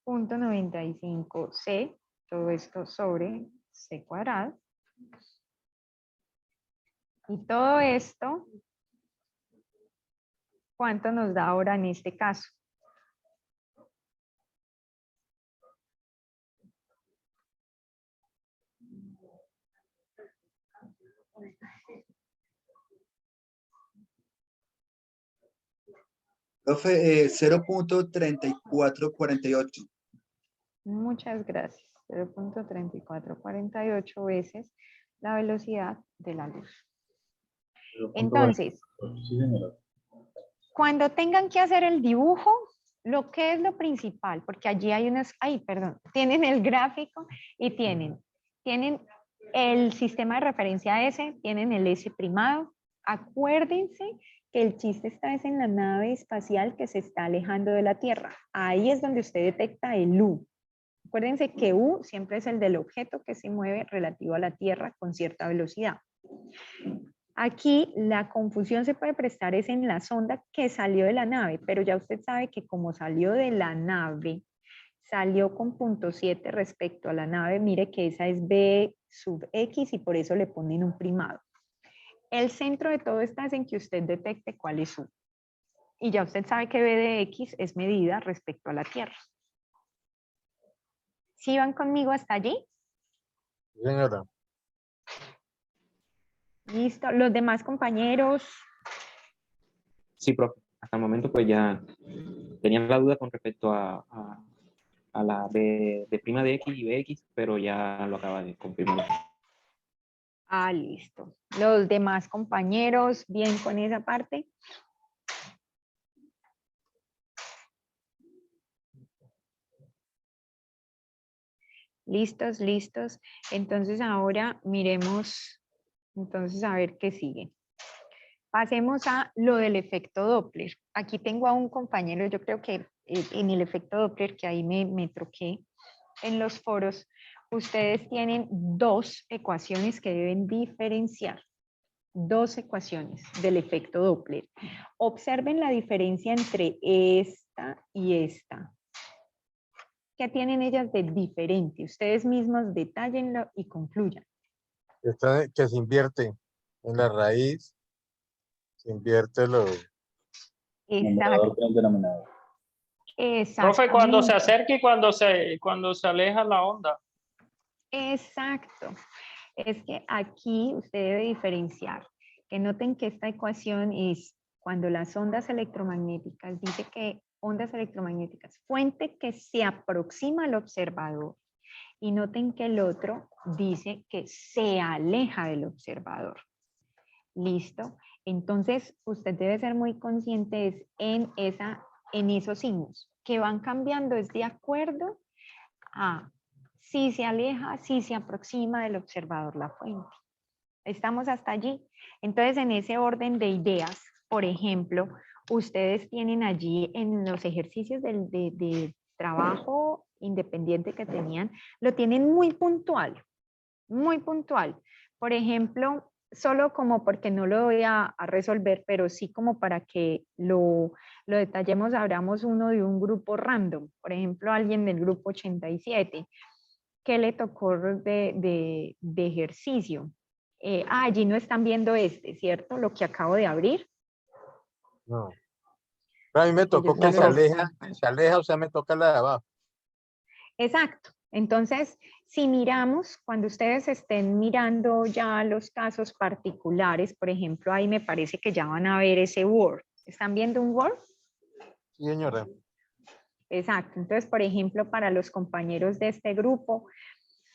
Punto 95 C, todo esto sobre C cuadrado. Y todo esto, ¿cuánto nos da ahora en este caso? Profe, 0.3448. Muchas gracias. 0.3448 veces la velocidad de la luz. Entonces, Sí, señora. cuando tengan que hacer el dibujo, lo que es lo principal, porque allí hay unas, tienen el gráfico y tienen el sistema de referencia S, tienen el S primado. Acuérdense que el chiste está es en la nave espacial que se está alejando de la Tierra. Ahí es donde usted detecta el U. Acuérdense que U siempre es el del objeto que se mueve relativo a la Tierra con cierta velocidad. Aquí la confusión se puede prestar es en la sonda que salió de la nave, pero ya usted sabe que como salió de la nave, salió con punto 7 respecto a la nave, mire que esa es B sub X y por eso le ponen un primado. El centro de todo está es en que usted detecte cuál es U. Y ya usted sabe que B de X es medida respecto a la Tierra. ¿Sí van conmigo hasta allí? Señora. Listo. Los demás compañeros. Sí, profe. Hasta el momento pues ya tenía la duda con respecto a la B de prima de X y BX, pero ya lo acaba de confirmar. Ah, listo. Los demás compañeros, bien con esa parte. Listos, listos. Entonces ahora miremos, entonces a ver qué sigue. Pasemos a lo del efecto Doppler. Aquí tengo a un compañero, yo creo que en el efecto Doppler, que ahí me troqué en los foros, ustedes tienen dos ecuaciones que deben diferenciar. Dos ecuaciones del efecto Doppler. Observen la diferencia entre esta y esta. ¿Qué tienen ellas de diferente? Ustedes mismos detállenlo y concluyan. Que se invierte en la raíz, se invierte lo... Numerador con el denominador. Profe, cuando se Exactamente. acerca y cuando se aleja la onda. Exacto. Es que aquí usted debe diferenciar. Que noten que esta ecuación es cuando las ondas electromagnéticas, dice que ondas electromagnéticas, fuente que se aproxima al observador. Y noten que el otro dice que se aleja del observador. ¿Listo? Entonces, usted debe ser muy consciente en esos signos que van cambiando es de acuerdo a si se aleja, si se aproxima del observador la fuente. ¿Estamos hasta allí? Entonces, en ese orden de ideas, por ejemplo, ustedes tienen allí en los ejercicios de trabajo independiente que tenían, lo tienen muy puntual, muy puntual. Por ejemplo, solo como porque no lo voy a resolver, pero sí como para que lo detallemos, abramos uno de un grupo random. Por ejemplo, alguien del grupo 87, que le tocó de ejercicio. Allí no están viendo ¿cierto? Lo que acabo de abrir. No. Pero a mí me tocó que se aleja, o sea, me toca la de abajo. Exacto. Entonces, si miramos, cuando ustedes estén mirando ya los casos particulares, por ejemplo, ahí me parece que ya van a ver ese Word. ¿Están viendo un Word? Sí, señora. Exacto. Entonces, por ejemplo, para los compañeros de este grupo,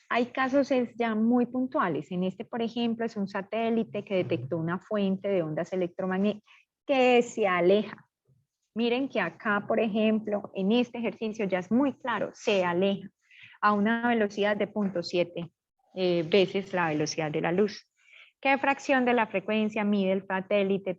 hay casos ya muy puntuales. En este, por ejemplo, es un satélite que detectó una fuente de ondas electromagnéticas que se aleja. Miren que acá, por ejemplo, en este ejercicio ya es muy claro, se aleja a una velocidad de 0.7 veces la velocidad de la luz. ¿Qué fracción de la frecuencia mide el satélite?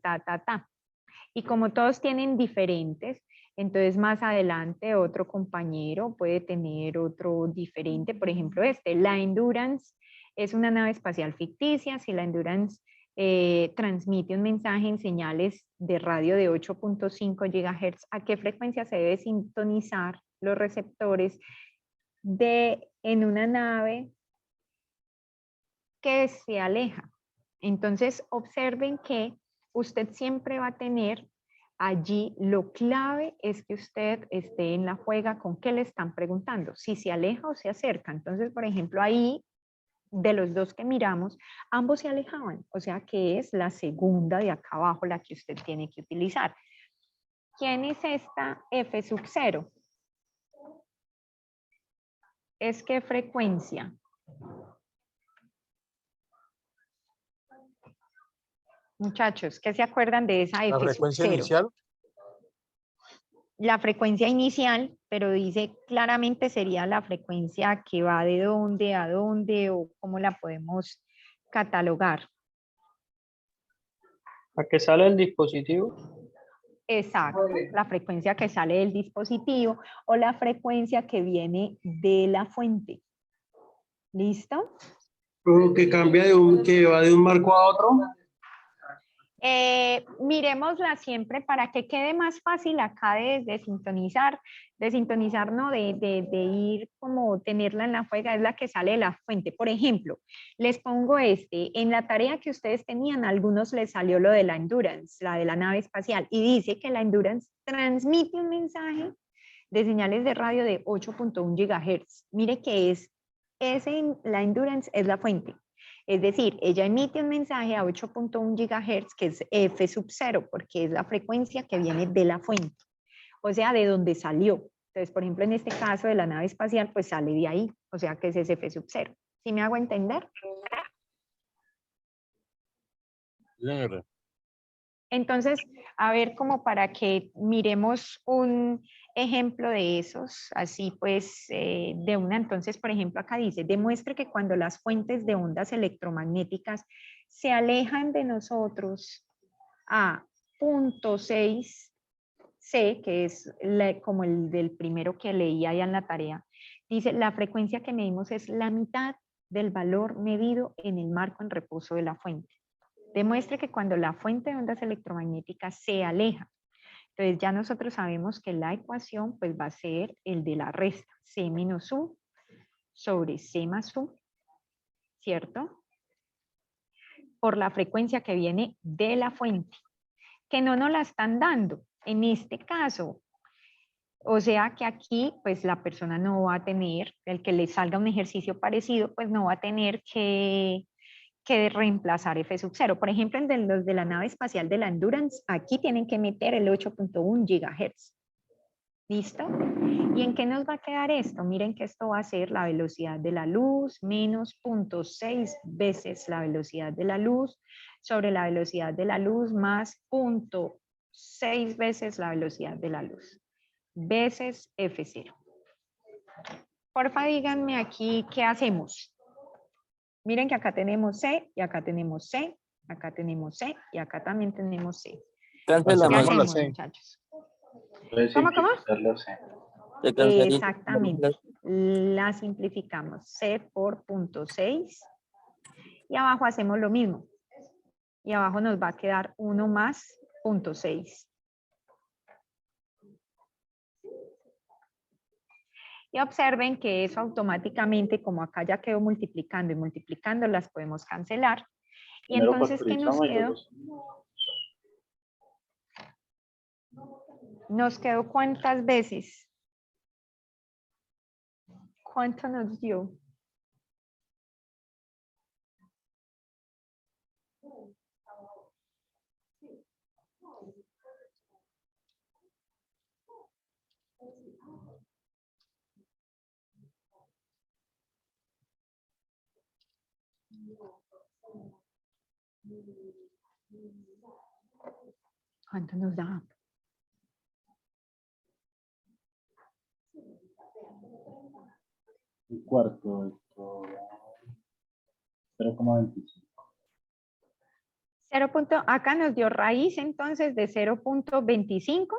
Y como todos tienen diferentes, entonces más adelante otro compañero puede tener otro diferente, por ejemplo la Endurance es una nave espacial ficticia. Si la Endurance transmite un mensaje en señales de radio de 8.5 GHz, ¿a qué frecuencia se debe sintonizar los receptores en una nave que se aleja? Entonces observen que usted siempre va a tener allí, lo clave es que usted esté en la juega con qué le están preguntando, si se aleja o se acerca. Entonces, por ejemplo, ahí de los dos que miramos, ambos se alejaban, o sea que es la segunda de acá abajo la que usted tiene que utilizar. ¿Quién es esta F sub 0? es qué frecuencia. Muchachos, ¿qué se acuerdan de esa La F sub frecuencia 0? inicial. La frecuencia inicial, pero dice claramente sería la frecuencia que va de dónde a dónde o cómo la podemos catalogar. ¿A qué sale el dispositivo? Exacto, la frecuencia que sale del dispositivo o la frecuencia que viene de la fuente. ¿Listo? Que cambia que va de un marco a otro. Miremosla siempre para que quede más fácil acá de sintonizar, no, de ir como tenerla en la fuega, es la que sale de la fuente. Por ejemplo, les pongo en la tarea que ustedes tenían, a algunos les salió lo de la Endurance, la de la nave espacial, y dice que la Endurance transmite un mensaje de señales de radio de 8.1 GHz. Mire que la Endurance es la fuente. Es decir, ella emite un mensaje a 8.1 GHz, que es F sub 0, porque es la frecuencia que viene de la fuente, o sea, de donde salió. Entonces, por ejemplo, en este caso de la nave espacial, pues sale de ahí, o sea, que ese es F sub 0. ¿Sí me hago entender? Señora. Entonces, a ver, como para que miremos un ejemplo de esos, así pues, de una. Entonces, por ejemplo, acá dice, demuestre que cuando las fuentes de ondas electromagnéticas se alejan de nosotros a 0.6 C, que es como el del primero que leí allá en la tarea, dice, la frecuencia que medimos es la mitad del valor medido en el marco en reposo de la fuente. Demuestre que cuando la fuente de ondas electromagnéticas se aleja, entonces ya nosotros sabemos que la ecuación pues va a ser el de la resta, C menos U sobre C más U, ¿cierto? Por la frecuencia que viene de la fuente, que no nos la están dando en este caso. O sea que aquí pues la persona no va a tener, el que le salga un ejercicio parecido, pues no va a tener que reemplazar F sub 0. Por ejemplo, en los de la nave espacial de la Endurance, aquí tienen que meter el 8.1 GHz. ¿Listo? ¿Y en qué nos va a quedar esto? Miren que esto va a ser la velocidad de la luz menos 0.6 veces la velocidad de la luz sobre la velocidad de la luz más 0.6 veces la velocidad de la luz veces F0. Porfa, díganme aquí qué hacemos. Miren que acá tenemos C, y acá tenemos C, acá tenemos C, y acá también tenemos C. ¿Qué Cancelamos. hacemos, muchachos? ¿Cómo? Se cancela. Exactamente. La simplificamos. C por 0.6. Y abajo hacemos lo mismo. Y abajo nos va a quedar 1 más 0.6. Y observen que eso automáticamente, como acá ya quedó multiplicando y multiplicando, las podemos cancelar. Y Primero entonces, ¿qué nos factorizamos y quedó? ¿Nos quedó cuántas veces? ¿Cuánto nos dio? ¿Cuánto nos da? Un cuarto, esto, 0,25. Acá nos dio raíz entonces de 0.25.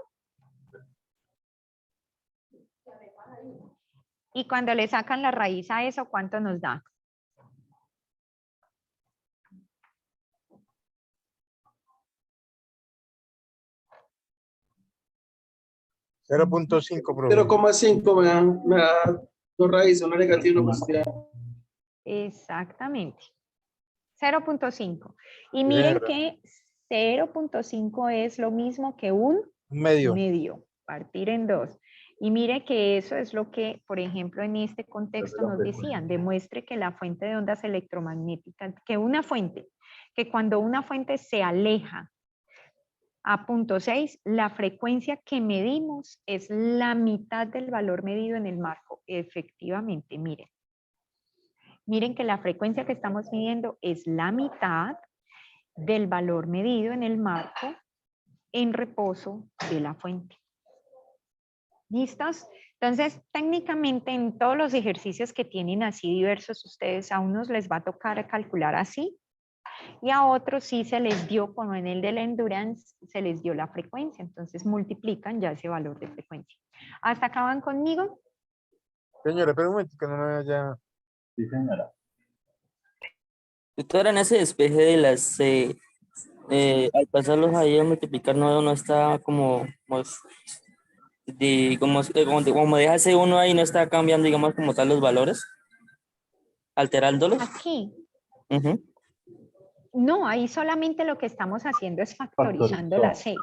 Y cuando le sacan la raíz a eso, ¿cuánto nos da? 0.5, profe. 0,5 me da dos raíces, una negativa y una positiva. Exactamente. 0.5. Y miren que 0.5 es lo mismo que un medio, partir en 2. Y mire que eso es lo que, por ejemplo, en este contexto nos decían, demuestre que la fuente de ondas electromagnéticas, que cuando una fuente se aleja a 0.6, la frecuencia que medimos es la mitad del valor medido en el marco. Efectivamente, miren. Miren que la frecuencia que estamos midiendo es la mitad del valor medido en el marco en reposo de la fuente. ¿Listos? Entonces, técnicamente en todos los ejercicios que tienen así diversos ustedes, a unos les va a tocar calcular así y a otros sí se les dio, como en el de la endurance, se les dio la frecuencia. Entonces multiplican ya ese valor de frecuencia. ¿Hasta acá van conmigo? Señora, pero un momento que no me vaya. Sí, señora. Doctora, en ese despeje de las C, al pasarlos ahí a multiplicar no está como como deja ese uno ahí, no está cambiando, digamos, como tal los valores, alterándolos. Aquí. Ujú. No, ahí solamente lo que estamos haciendo es factorizando la C.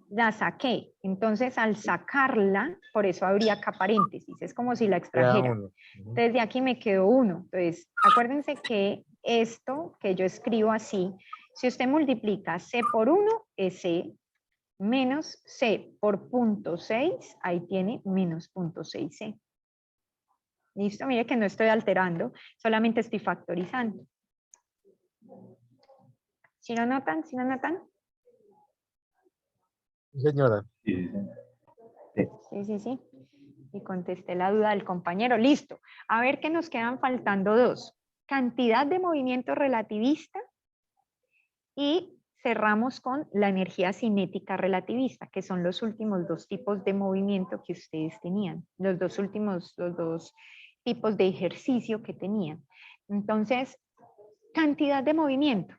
La saqué. Entonces, al sacarla, por eso habría acá paréntesis. Es como si la extrajera. Uno. Entonces, de aquí me quedó 1. Entonces, acuérdense que esto que yo escribo así, si usted multiplica C por 1, es C, menos C por 0.6, ahí tiene menos 0.6C. ¿Listo? Mire que no estoy alterando, solamente estoy factorizando. ¿Sí lo notan? ¿Sí lo notan? Señora. Sí, señora. Sí. Y contesté la duda del compañero. Listo. A ver que nos quedan faltando dos. Cantidad de movimiento relativista y cerramos con la energía cinética relativista, que son los últimos dos tipos de movimiento que ustedes tenían. Los dos tipos de ejercicio que tenían. Entonces, cantidad de movimiento.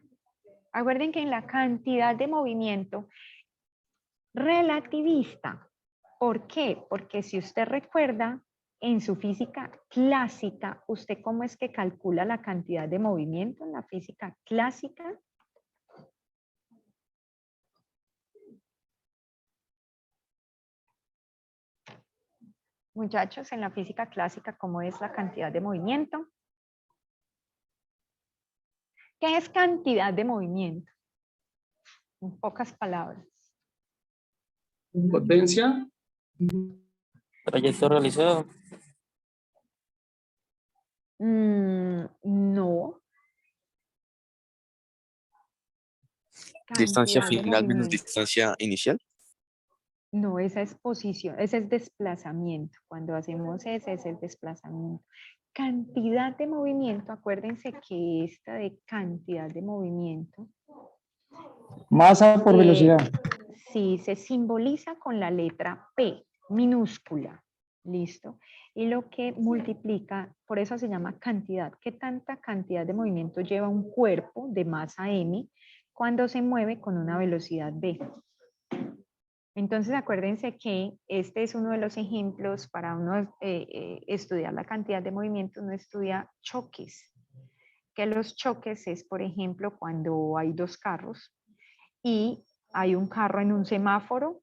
Acuerden que en la cantidad de movimiento relativista, ¿por qué? Porque si usted recuerda, en su física clásica, ¿usted cómo es que calcula la cantidad de movimiento en la física clásica? Muchachos, en la física clásica, ¿cómo es la cantidad de movimiento? ¿Qué es cantidad de movimiento? En pocas palabras. Potencia. Trayecto realizado. No. Distancia Cantidad de final menos movimiento. distancia inicial. No, esa es posición, ese es desplazamiento. Cuando hacemos ese es el desplazamiento. Cantidad de movimiento, acuérdense que esta de cantidad de movimiento. Masa por velocidad. Sí, se simboliza con la letra P, minúscula. ¿Listo? Y lo que multiplica, por eso se llama cantidad. ¿Qué tanta cantidad de movimiento lleva un cuerpo de masa M cuando se mueve con una velocidad V? Entonces acuérdense que este es uno de los ejemplos para uno estudiar la cantidad de movimiento, uno estudia choques. Que los choques es, por ejemplo, cuando hay dos carros y hay un carro en un semáforo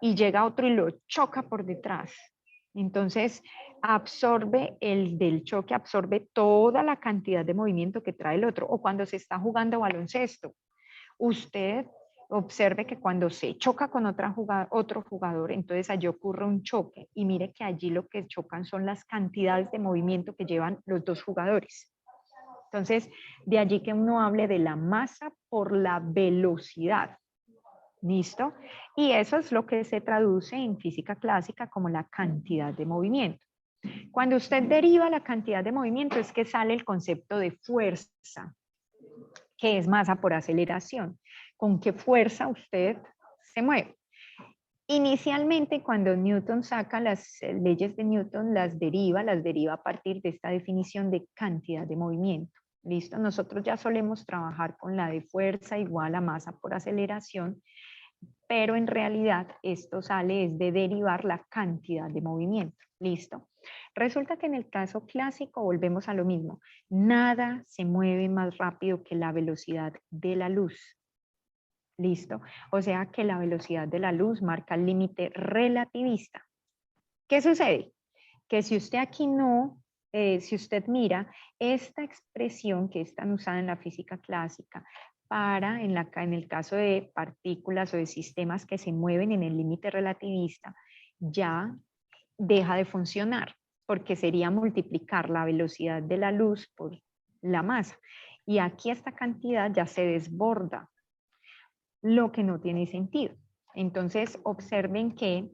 y llega otro y lo choca por detrás. Entonces absorbe el del choque, absorbe toda la cantidad de movimiento que trae el otro. O cuando se está jugando baloncesto, usted observe que cuando se choca con otro jugador, entonces allí ocurre un choque y mire que allí lo que chocan son las cantidades de movimiento que llevan los dos jugadores. Entonces, de allí que uno hable de la masa por la velocidad. ¿Listo? Y eso es lo que se traduce en física clásica como la cantidad de movimiento. Cuando usted deriva la cantidad de movimiento es que sale el concepto de fuerza, que es masa por aceleración. ¿Con qué fuerza usted se mueve? Inicialmente, cuando Newton saca las leyes de Newton, las deriva a partir de esta definición de cantidad de movimiento. ¿Listo? Nosotros ya solemos trabajar con la de fuerza igual a masa por aceleración, pero en realidad esto sale es de derivar la cantidad de movimiento. ¿Listo? Resulta que en el caso clásico volvemos a lo mismo. Nada se mueve más rápido que la velocidad de la luz. ¿Listo? O sea que la velocidad de la luz marca el límite relativista. ¿Qué sucede? Que si usted aquí si usted mira esta expresión que es tan usada en la física clásica, para, en el caso de partículas o de sistemas que se mueven en el límite relativista, ya deja de funcionar, porque sería multiplicar la velocidad de la luz por la masa. Y aquí esta cantidad ya se desborda, lo que no tiene sentido. Entonces, observen que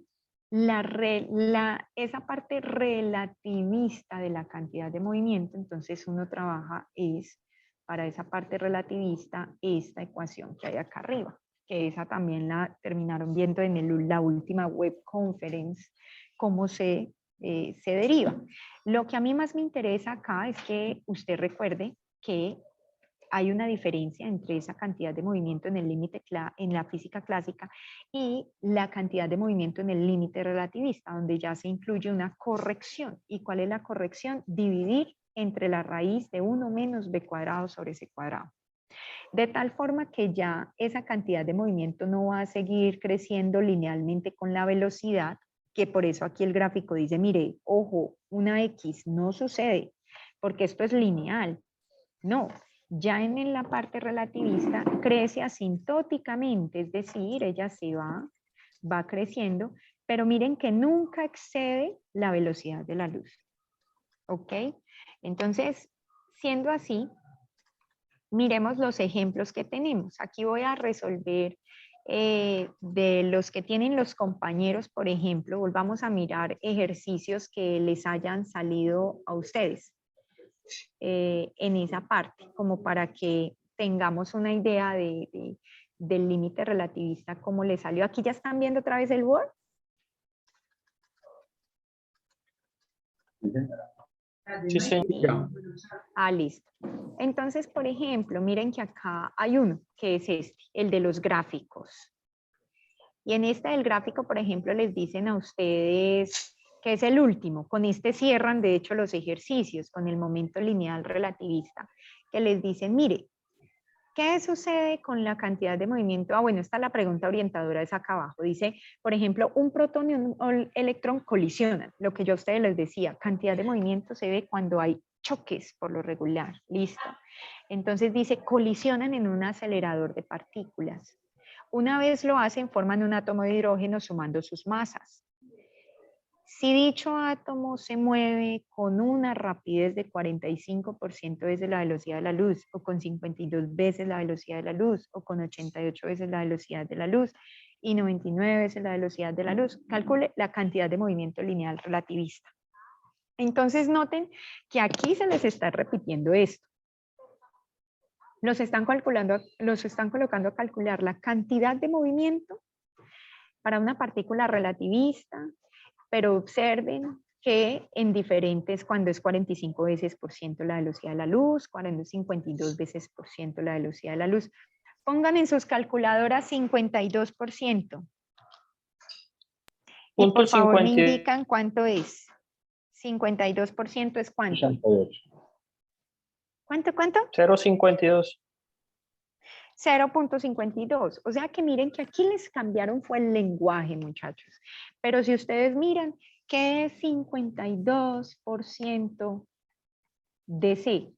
esa parte relativista de la cantidad de movimiento, entonces uno trabaja para esa parte relativista, esta ecuación que hay acá arriba, que esa también la terminaron viendo en la última web conference, cómo se deriva. Lo que a mí más me interesa acá es que usted recuerde que hay una diferencia entre esa cantidad de movimiento en el límite en la física clásica y la cantidad de movimiento en el límite relativista, donde ya se incluye una corrección. ¿Y cuál es la corrección? Dividir entre la raíz de 1 menos b cuadrado sobre c cuadrado. De tal forma que ya esa cantidad de movimiento no va a seguir creciendo linealmente con la velocidad, que por eso aquí el gráfico dice, mire, ojo, una X no sucede, porque esto es lineal. No, ya en la parte relativista crece asintóticamente, es decir, ella se va creciendo, pero miren que nunca excede la velocidad de la luz. ¿Ok? Entonces, siendo así, miremos los ejemplos que tenemos. Aquí voy a resolver de los que tienen los compañeros, por ejemplo, volvamos a mirar ejercicios que les hayan salido a ustedes en esa parte, como para que tengamos una idea del límite relativista, cómo le salió. Aquí ya están viendo otra vez el Word. Sí, señor. Listo. Entonces, por ejemplo, miren que acá hay uno, que es el de los gráficos. Y en este del gráfico, por ejemplo, les dicen a ustedes que es el último. Con este cierran, de hecho, los ejercicios con el momento lineal relativista, que les dicen, mire, ¿qué sucede con la cantidad de movimiento? Bueno, esta es la pregunta orientadora, es acá abajo. Dice, por ejemplo, un protón y un electrón colisionan. Lo que yo a ustedes les decía, cantidad de movimiento se ve cuando hay choques por lo regular. Listo. Entonces dice, colisionan en un acelerador de partículas. Una vez lo hacen, forman un átomo de hidrógeno sumando sus masas. Si dicho átomo se mueve con una rapidez de 45% veces la velocidad de la luz, o con 52 veces la velocidad de la luz, o con 88 veces la velocidad de la luz, y 99 veces la velocidad de la luz, calcule la cantidad de movimiento lineal relativista. Entonces noten que aquí se les está repitiendo esto. Los están colocando a calcular la cantidad de movimiento para una partícula relativista, pero observen que en diferentes, cuando es 45 veces por ciento la velocidad de la luz, cuando es 52 veces por ciento la velocidad de la luz. Pongan en sus calculadoras 52%. Y por favor me indican cuánto es. 52% es cuánto. 68. ¿Cuánto? 0,52. 0.52. O sea que miren que aquí les cambiaron fue el lenguaje, muchachos. Pero si ustedes miran, ¿qué es 52% de C?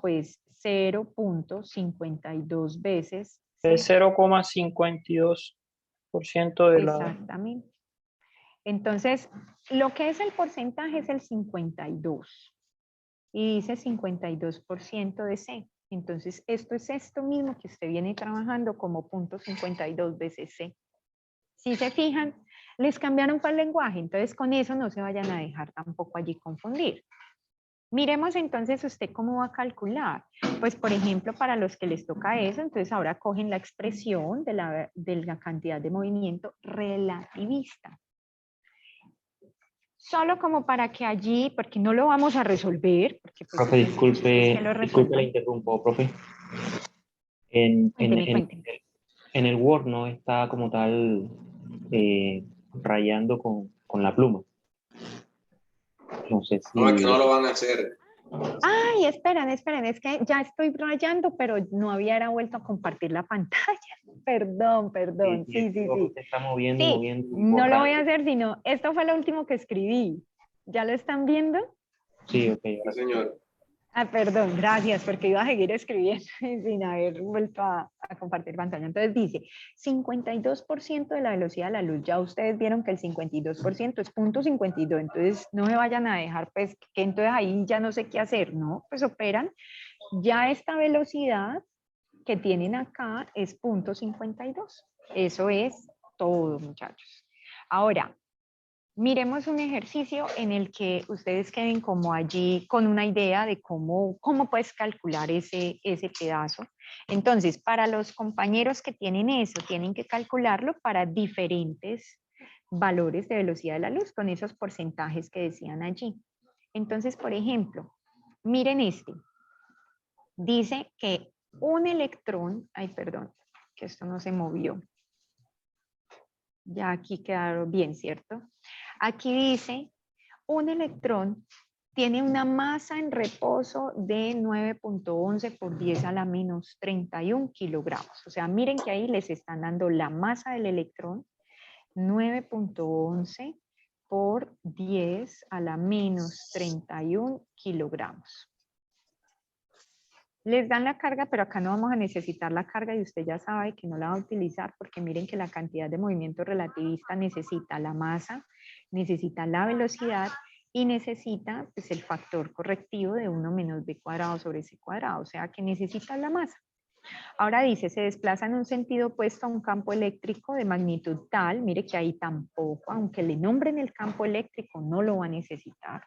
Pues 0.52 veces C. Es 0,52% de la... Exactamente. Entonces, lo que es el porcentaje es el 52. Y dice 52% de C. Entonces, esto es esto mismo que usted viene trabajando como 0.52 veces C. Si se fijan, les cambiaron para el lenguaje, entonces con eso no se vayan a dejar tampoco allí confundir. Miremos entonces usted cómo va a calcular. Pues, por ejemplo, para los que les toca eso, entonces ahora cogen la expresión de la cantidad de movimiento relativista. Solo como para que allí, porque no lo vamos a resolver. Porque, pues, Profe, disculpe la resuelvan. interrumpo, profe. En Cuénteme. el Word no está como tal rayando con la pluma. No sé si... No, es que no lo van a hacer. Ay, esperen, es que ya estoy rayando, pero no había vuelto a compartir la pantalla. Perdón. Sí. Se está moviendo, Sí, moviendo. no lo voy a hacer, sino esto fue lo último que escribí. ¿Ya lo están viendo? Sí, ok. Sí, señor. Ah, perdón, gracias, porque iba a seguir escribiendo sin haber vuelto a compartir pantalla. Entonces dice, 52% de la velocidad de la luz. Ya ustedes vieron que el 52% es 0.52, entonces no me vayan a dejar, pues, que entonces ahí ya no sé qué hacer, ¿no? Pues operan, ya esta velocidad que tienen acá es 0.52. Eso es todo, muchachos. Ahora, miremos un ejercicio en el que ustedes queden como allí con una idea de cómo puedes calcular ese pedazo. Entonces, para los compañeros que tienen eso, tienen que calcularlo para diferentes valores de velocidad de la luz con esos porcentajes que decían allí. Entonces, por ejemplo, miren este. Dice que un electrón, ay, perdón, que esto no se movió. Ya aquí quedaron bien, ¿cierto? Aquí dice, un electrón tiene una masa en reposo de 9.11 por 10 a la menos 31 kilogramos. O sea, miren que ahí les están dando la masa del electrón, 9.11 por 10 a la menos 31 kilogramos. Les dan la carga, pero acá no vamos a necesitar la carga y usted ya sabe que no la va a utilizar porque miren que la cantidad de movimiento relativista necesita la masa, necesita la velocidad y necesita pues, el factor correctivo de 1 menos b cuadrado sobre c cuadrado, o sea que necesita la masa. Ahora dice, se desplaza en un sentido opuesto a un campo eléctrico de magnitud tal, mire que ahí tampoco, aunque le nombren el campo eléctrico, no lo va a necesitar.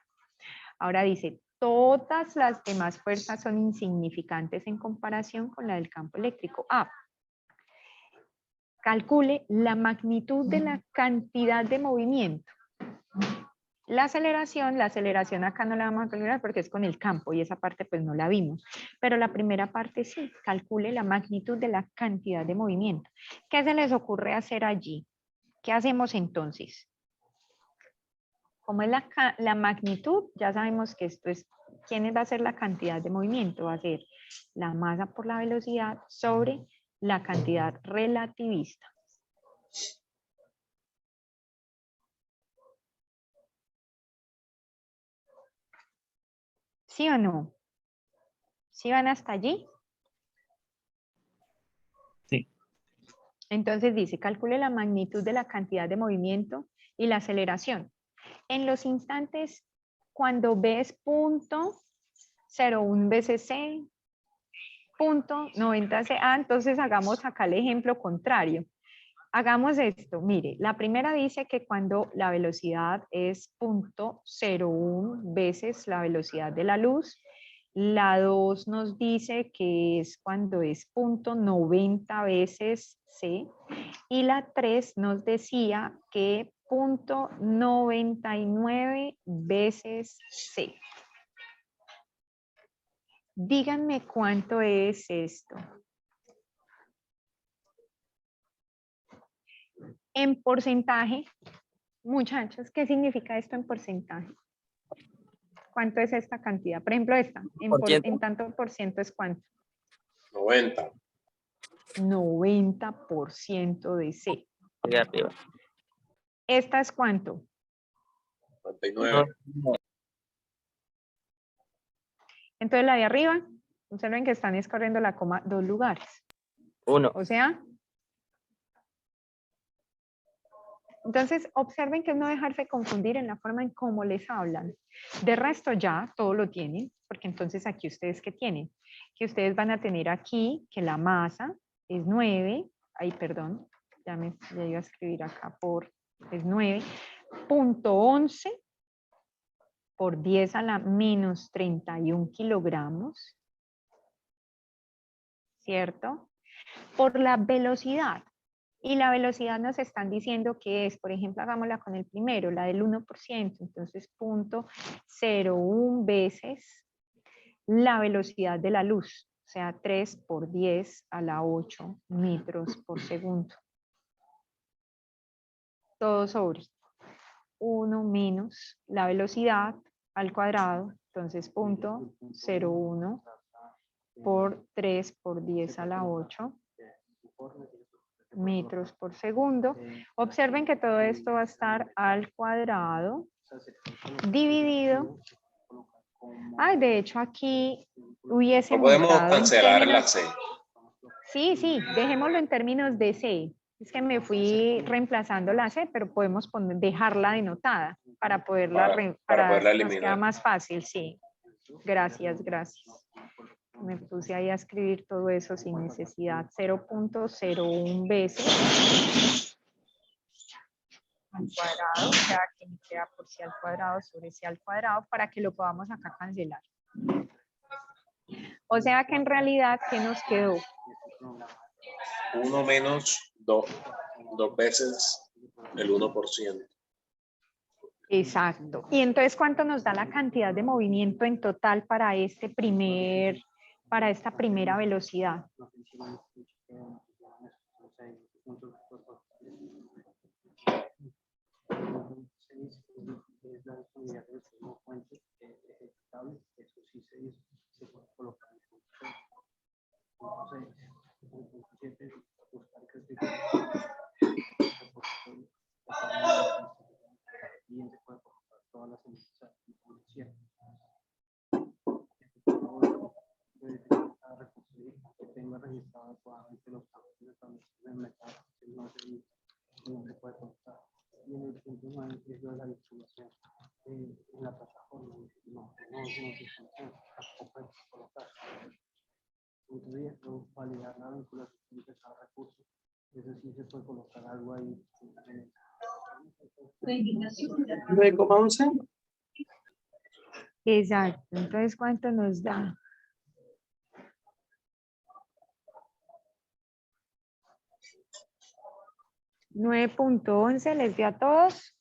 Ahora dice, todas las demás fuerzas son insignificantes en comparación con la del campo eléctrico. Ah, calcule la magnitud de la cantidad de movimiento. La aceleración acá no la vamos a calcular porque es con el campo y esa parte pues no la vimos. Pero la primera parte sí, calcule la magnitud de la cantidad de movimiento. ¿Qué se les ocurre hacer allí? ¿Qué hacemos entonces? Como es la magnitud, ya sabemos que esto es, ¿quién va a ser la cantidad de movimiento? Va a ser la masa por la velocidad sobre la cantidad relativista. ¿Sí o no? ¿Sí van hasta allí? Sí. Entonces dice, calcule la magnitud de la cantidad de movimiento y la aceleración. En los instantes, cuando ves 0.01 veces c, 0.90 c, entonces hagamos acá el ejemplo contrario. Hagamos esto, mire, la primera dice que cuando la velocidad es 0.01 veces la velocidad de la luz, la 2 nos dice que es cuando es 0.90 veces c, y la 3 nos decía que 0.99 veces c. Díganme cuánto es esto. En porcentaje, muchachos, ¿qué significa esto en porcentaje? ¿Cuánto es esta cantidad? Por ejemplo, esta, en tanto por ciento es cuánto. 90. 90% de C. De arriba. ¿Esta es cuánto? 99. Entonces la de arriba, observen que están escorriendo la coma 2 lugares. 1. O sea, entonces observen que es no dejarse confundir en la forma en cómo les hablan. De resto ya todo lo tienen, porque entonces aquí ustedes ¿qué tienen? Que ustedes van a tener aquí que la masa es 9, ay perdón, ya iba a escribir acá es 9.11 por 10 a la menos 31 kilogramos, ¿cierto? Por la velocidad. Y la velocidad nos están diciendo que es, por ejemplo, hagámosla con el primero, la del 1%, entonces 0.01 veces la velocidad de la luz, o sea, 3 por 10 a la 8 metros por segundo. Todo sobre 1 menos la velocidad al cuadrado, entonces 0.01 por 3 por 10 a la 8 metros por segundo. Observen que todo esto va a estar al cuadrado dividido Ay, de hecho aquí hubiese No podemos montado en cancelar la términos... C. Sí, sí, dejémoslo en términos de C. Es que me fui reemplazando la C, pero podemos dejarla denotada para poderla, Para poderla nos queda eliminar. más fácil, sí. Gracias, gracias. Me puse ahí a escribir todo eso sin necesidad. 0.01 veces al cuadrado, o sea, que me queda por C al cuadrado sobre C al cuadrado para que lo podamos acá cancelar. O sea que en realidad, ¿qué nos quedó? 1 menos 2 veces el 1%. Exacto. Y entonces, ¿cuánto nos da la cantidad de movimiento en total para esta primera velocidad? Exacto. Entonces, ¿cuánto nos da? ¿9.11 les dio a todos?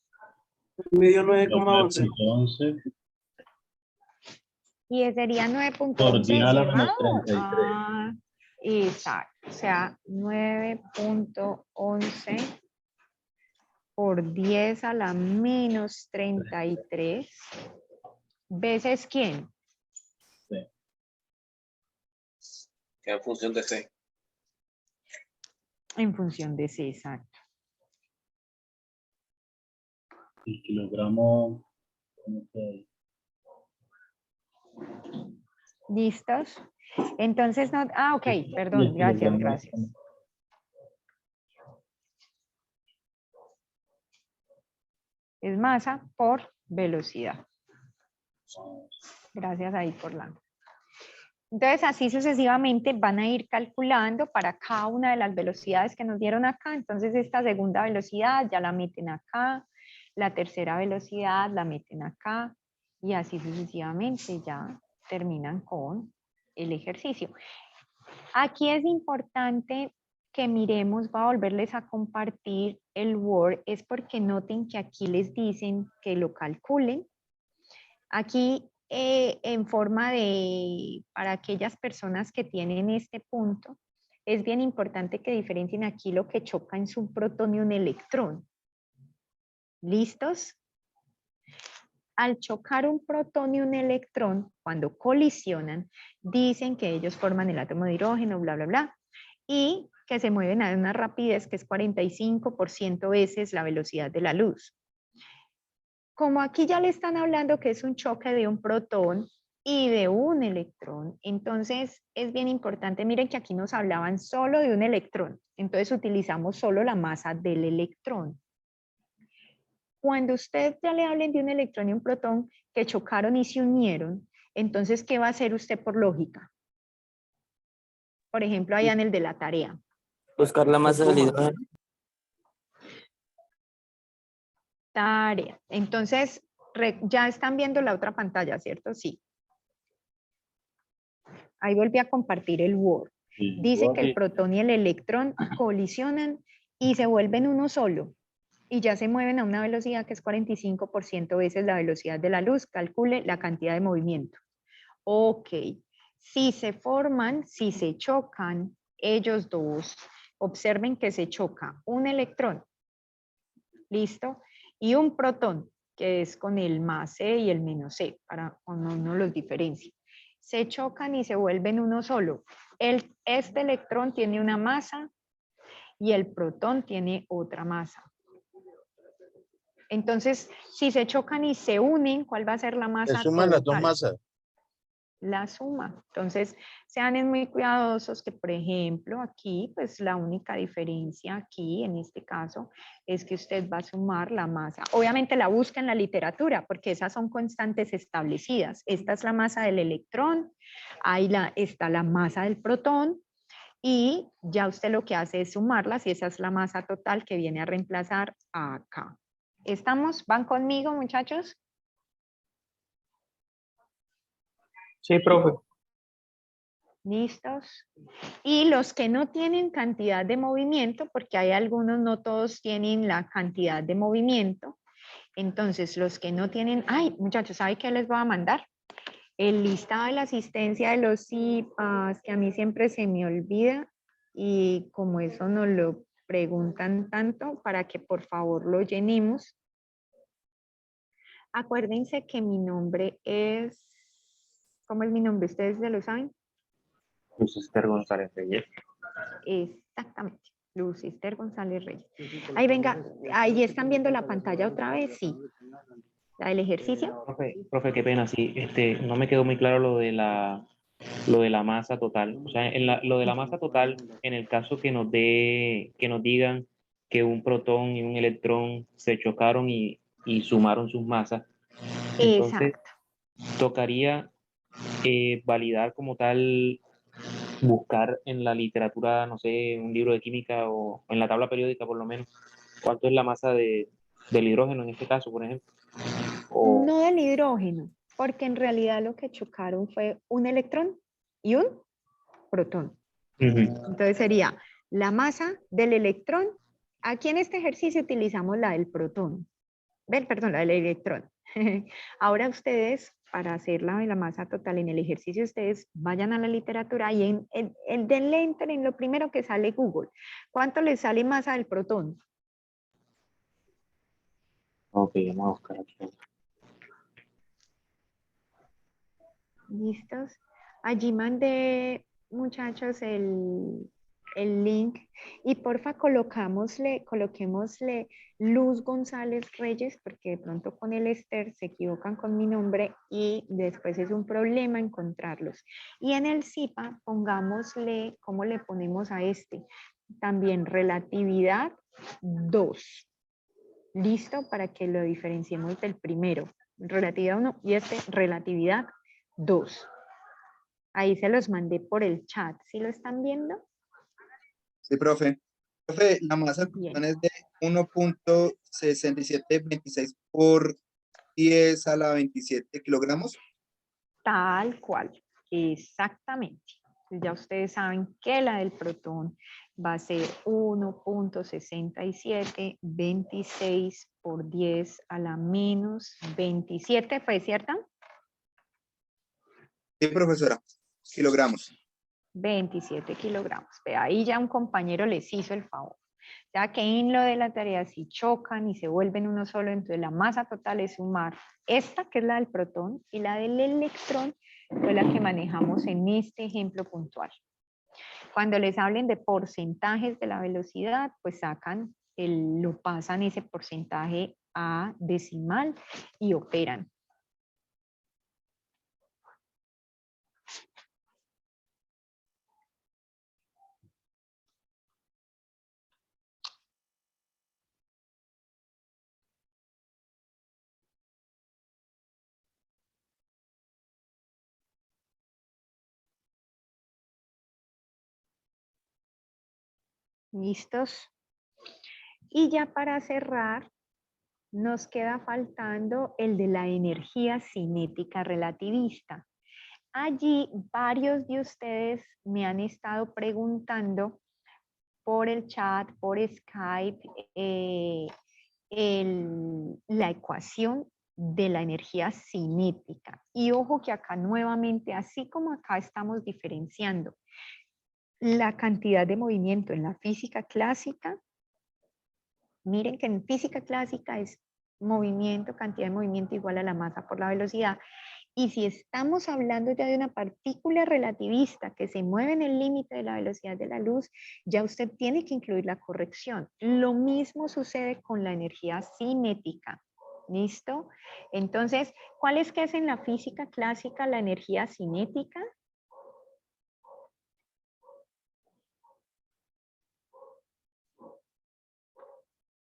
Medio 9,11. 9.11 Y sería por 9.11 10 a la menos cerrado. 33. Ah, exacto. O sea, 9.11 por 10 a la menos 33. ¿Veces quién? Que en función de C. En función de C, exacto. El kilogramo. ¿Cómo queda? ¿Listos? Entonces, no, ok, Y perdón, el gracias, kilogramo, gracias. Es masa por velocidad. Gracias ahí por la... Entonces, así sucesivamente van a ir calculando para cada una de las velocidades que nos dieron acá. Entonces, esta segunda velocidad ya la meten acá, la tercera velocidad la meten acá, y así sucesivamente ya terminan con el ejercicio. Aquí es importante que miremos, voy a volverles a compartir el Word, es porque noten que aquí les dicen que lo calculen. Aquí en forma de, para aquellas personas que tienen este punto, es bien importante que diferencien aquí lo que choca en un protón y un electrón. ¿Listos? Al chocar un protón y un electrón, cuando colisionan, dicen que ellos forman el átomo de hidrógeno, bla, bla, bla, y que se mueven a una rapidez que es 45% veces la velocidad de la luz. Como aquí ya le están hablando que es un choque de un protón y de un electrón, entonces es bien importante, miren que aquí nos hablaban solo de un electrón, entonces utilizamos solo la masa del electrón. Cuando usted ya le hablen de un electrón y un protón que chocaron y se unieron, entonces, ¿qué va a hacer usted por lógica? Por ejemplo, allá en el de la tarea. Buscar la masa del hidrógeno. Tarea. Entonces, ya están viendo la otra pantalla, ¿cierto? Sí. Ahí volví a compartir el Word. Dice que el protón y el electrón colisionan y se vuelven uno solo. Y ya se mueven a una velocidad que es 45% veces la velocidad de la luz. Calcule la cantidad de movimiento. Ok. Si se forman, si se chocan, ellos dos, observen que se choca un electrón. ¿Listo? Y un protón, que es con el más C y el menos C, para cuando uno los diferencia. Se chocan y se vuelven uno solo. Este electrón tiene una masa y el protón tiene otra masa. Entonces, si se chocan y se unen, ¿cuál va a ser la masa Se suman las dos total? masas. la suma. Entonces, sean muy cuidadosos que, por ejemplo, aquí, pues la única diferencia aquí, en este caso, es que usted va a sumar la masa. Obviamente la busca en la literatura, porque esas son constantes establecidas. Esta es la masa del electrón, ahí está la masa del protón, y ya usted lo que hace es sumarlas, y esa es la masa total que viene a reemplazar acá. ¿Estamos? ¿Van conmigo, muchachos? Sí, profe. ¿Listos? Y los que no tienen cantidad de movimiento, porque hay algunos, no todos tienen la cantidad de movimiento. Entonces, los que no tienen, ay, muchachos, ¿sabe qué les voy a mandar? El listado de la asistencia de los CIPAS, que a mí siempre se me olvida, y como eso nos lo preguntan tanto, para que por favor lo llenemos. Acuérdense que mi nombre es, ¿cómo es mi nombre? ¿Ustedes ya lo saben? Luz Esther González Reyes. Exactamente, Luz Esther González Reyes. Ahí venga, ahí están viendo la pantalla otra vez, sí. La del ejercicio. Profe, qué pena, sí. No me quedó muy claro lo de la masa total. O sea, lo de la masa total, en el caso que nos digan que un protón y un electrón se chocaron y sumaron sus masas. Entonces, Exacto. tocaría validar como tal, buscar en la literatura, no sé, un libro de química o en la tabla periódica por lo menos, cuánto es la masa del hidrógeno en este caso, por ejemplo. No del hidrógeno, porque en realidad lo que chocaron fue un electrón y un protón. Entonces sería la masa del electrón. Aquí en este ejercicio utilizamos la del protón. Perdón, la del electrón. Ahora ustedes, para hacer la de la masa total en el ejercicio, ustedes vayan a la literatura y denle enter en lo primero que sale Google. ¿Cuánto les sale masa del protón? Ok, vamos a buscar aquí. ¿Listos? Allí mandé, muchachos, el link, y porfa coloquémosle Luz González Reyes, porque de pronto con el Esther se equivocan con mi nombre y después es un problema encontrarlos. Y en el CIPA pongámosle, ¿cómo le ponemos a este? También relatividad 2. ¿Listo? Para que lo diferenciemos del primero. Relatividad 1 y este relatividad 2. Ahí se los mandé por el chat. ¿Sí lo están viendo? Sí, profe. Profe, la masa del protón es de 1.6726 por 10 a la 27 kilogramos. Tal cual, exactamente. Ya ustedes saben que la del protón va a ser 1.6726 por 10 a la menos 27, ¿fue cierto? Sí, profesora, kilogramos. 27 kilogramos. Ve, ahí ya un compañero les hizo el favor. Ya que en lo de la tarea, si chocan y se vuelven uno solo, entonces la masa total es sumar esta, que es la del protón, y la del electrón, fue la que manejamos en este ejemplo puntual. Cuando les hablen de porcentajes de la velocidad, pues sacan, lo pasan ese porcentaje a decimal y operan. ¿Listos? Y ya para cerrar, nos queda faltando el de la energía cinética relativista. Allí varios de ustedes me han estado preguntando por el chat, por Skype, la ecuación de la energía cinética. Y ojo que acá nuevamente, así como acá estamos diferenciando la cantidad de movimiento en la física clásica, miren que en física clásica es movimiento, cantidad de movimiento igual a la masa por la velocidad. Y si estamos hablando ya de una partícula relativista que se mueve en el límite de la velocidad de la luz, ya usted tiene que incluir la corrección. Lo mismo sucede con la energía cinética. ¿Listo? Entonces, ¿cuál es que es en la física clásica la energía cinética?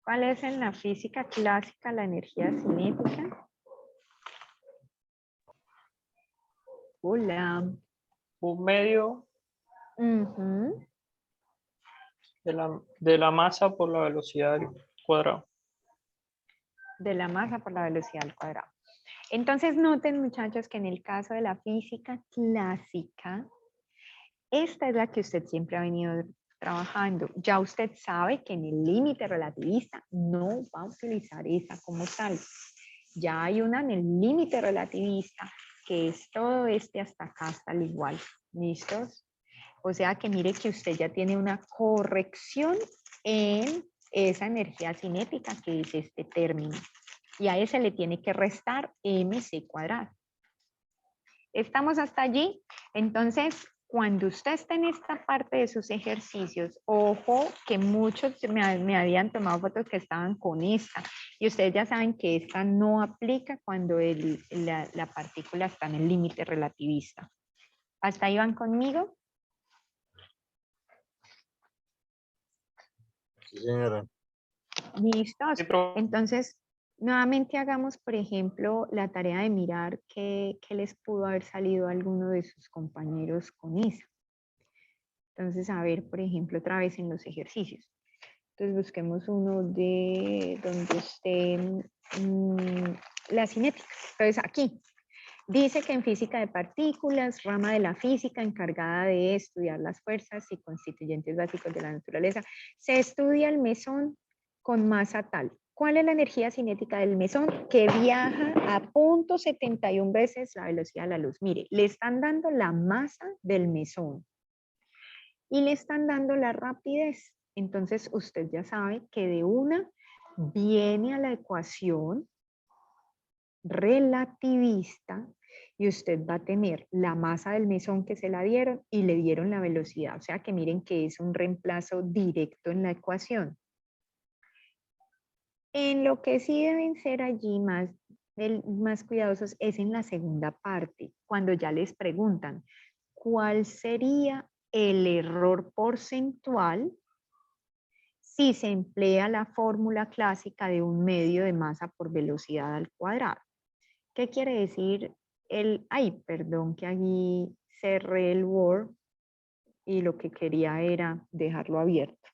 ¿Cuál es en la física clásica la energía cinética? Hola. Un medio Ujú. de la masa por la velocidad al cuadrado. De la masa por la velocidad al cuadrado. Entonces noten, muchachos, que en el caso de la física clásica, esta es la que usted siempre ha venido trabajando. Ya usted sabe que en el límite relativista no va a utilizar esa como tal. Ya hay una en el límite relativista que es todo este hasta acá, hasta el igual. ¿Listos? O sea que mire que usted ya tiene una corrección en esa energía cinética que es este término. Y a ese le tiene que restar mc cuadrado. ¿Estamos hasta allí? Entonces, cuando usted está en esta parte de sus ejercicios, ojo que muchos me habían tomado fotos que estaban con esta. Y ustedes ya saben que esta no aplica cuando la partícula está en el límite relativista. ¿Hasta ahí van conmigo? Sí, señora. ¿Listos? Sí, profe. Entonces, nuevamente hagamos, por ejemplo, la tarea de mirar qué les pudo haber salido a alguno de sus compañeros con esa. Entonces, a ver, por ejemplo, otra vez en los ejercicios. Entonces, busquemos uno de donde esté la cinética. Entonces, aquí. Dice que en física de partículas, rama de la física encargada de estudiar las fuerzas y constituyentes básicos de la naturaleza, se estudia el mesón con masa tal. ¿Cuál es la energía cinética del mesón? Que viaja a 0.71 veces la velocidad de la luz. Mire, le están dando la masa del mesón y le están dando la rapidez. Entonces, usted ya sabe que de una viene a la ecuación relativista y usted va a tener la masa del mesón que se la dieron y le dieron la velocidad. O sea que miren que es un reemplazo directo en la ecuación. En lo que sí deben ser allí más cuidadosos es en la segunda parte, cuando ya les preguntan cuál sería el error porcentual si se emplea la fórmula clásica de un medio de masa por velocidad al cuadrado. ¿Qué quiere decir perdón, que aquí cerré el Word y lo que quería era dejarlo abierto.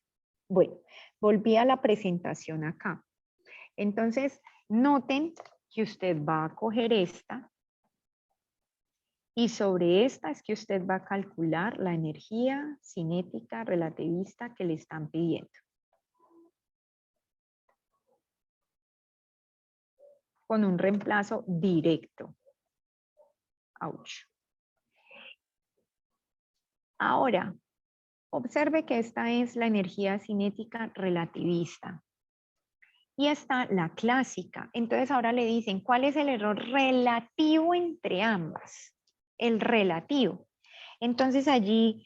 Bueno, volví a la presentación acá. Entonces, noten que usted va a coger esta y sobre esta es que usted va a calcular la energía cinética relativista que le están pidiendo. Con un reemplazo directo. Ouch. Ahora, observe que esta es la energía cinética relativista. Y está la clásica. Entonces ahora le dicen, ¿cuál es el error relativo entre ambas? El relativo. Entonces allí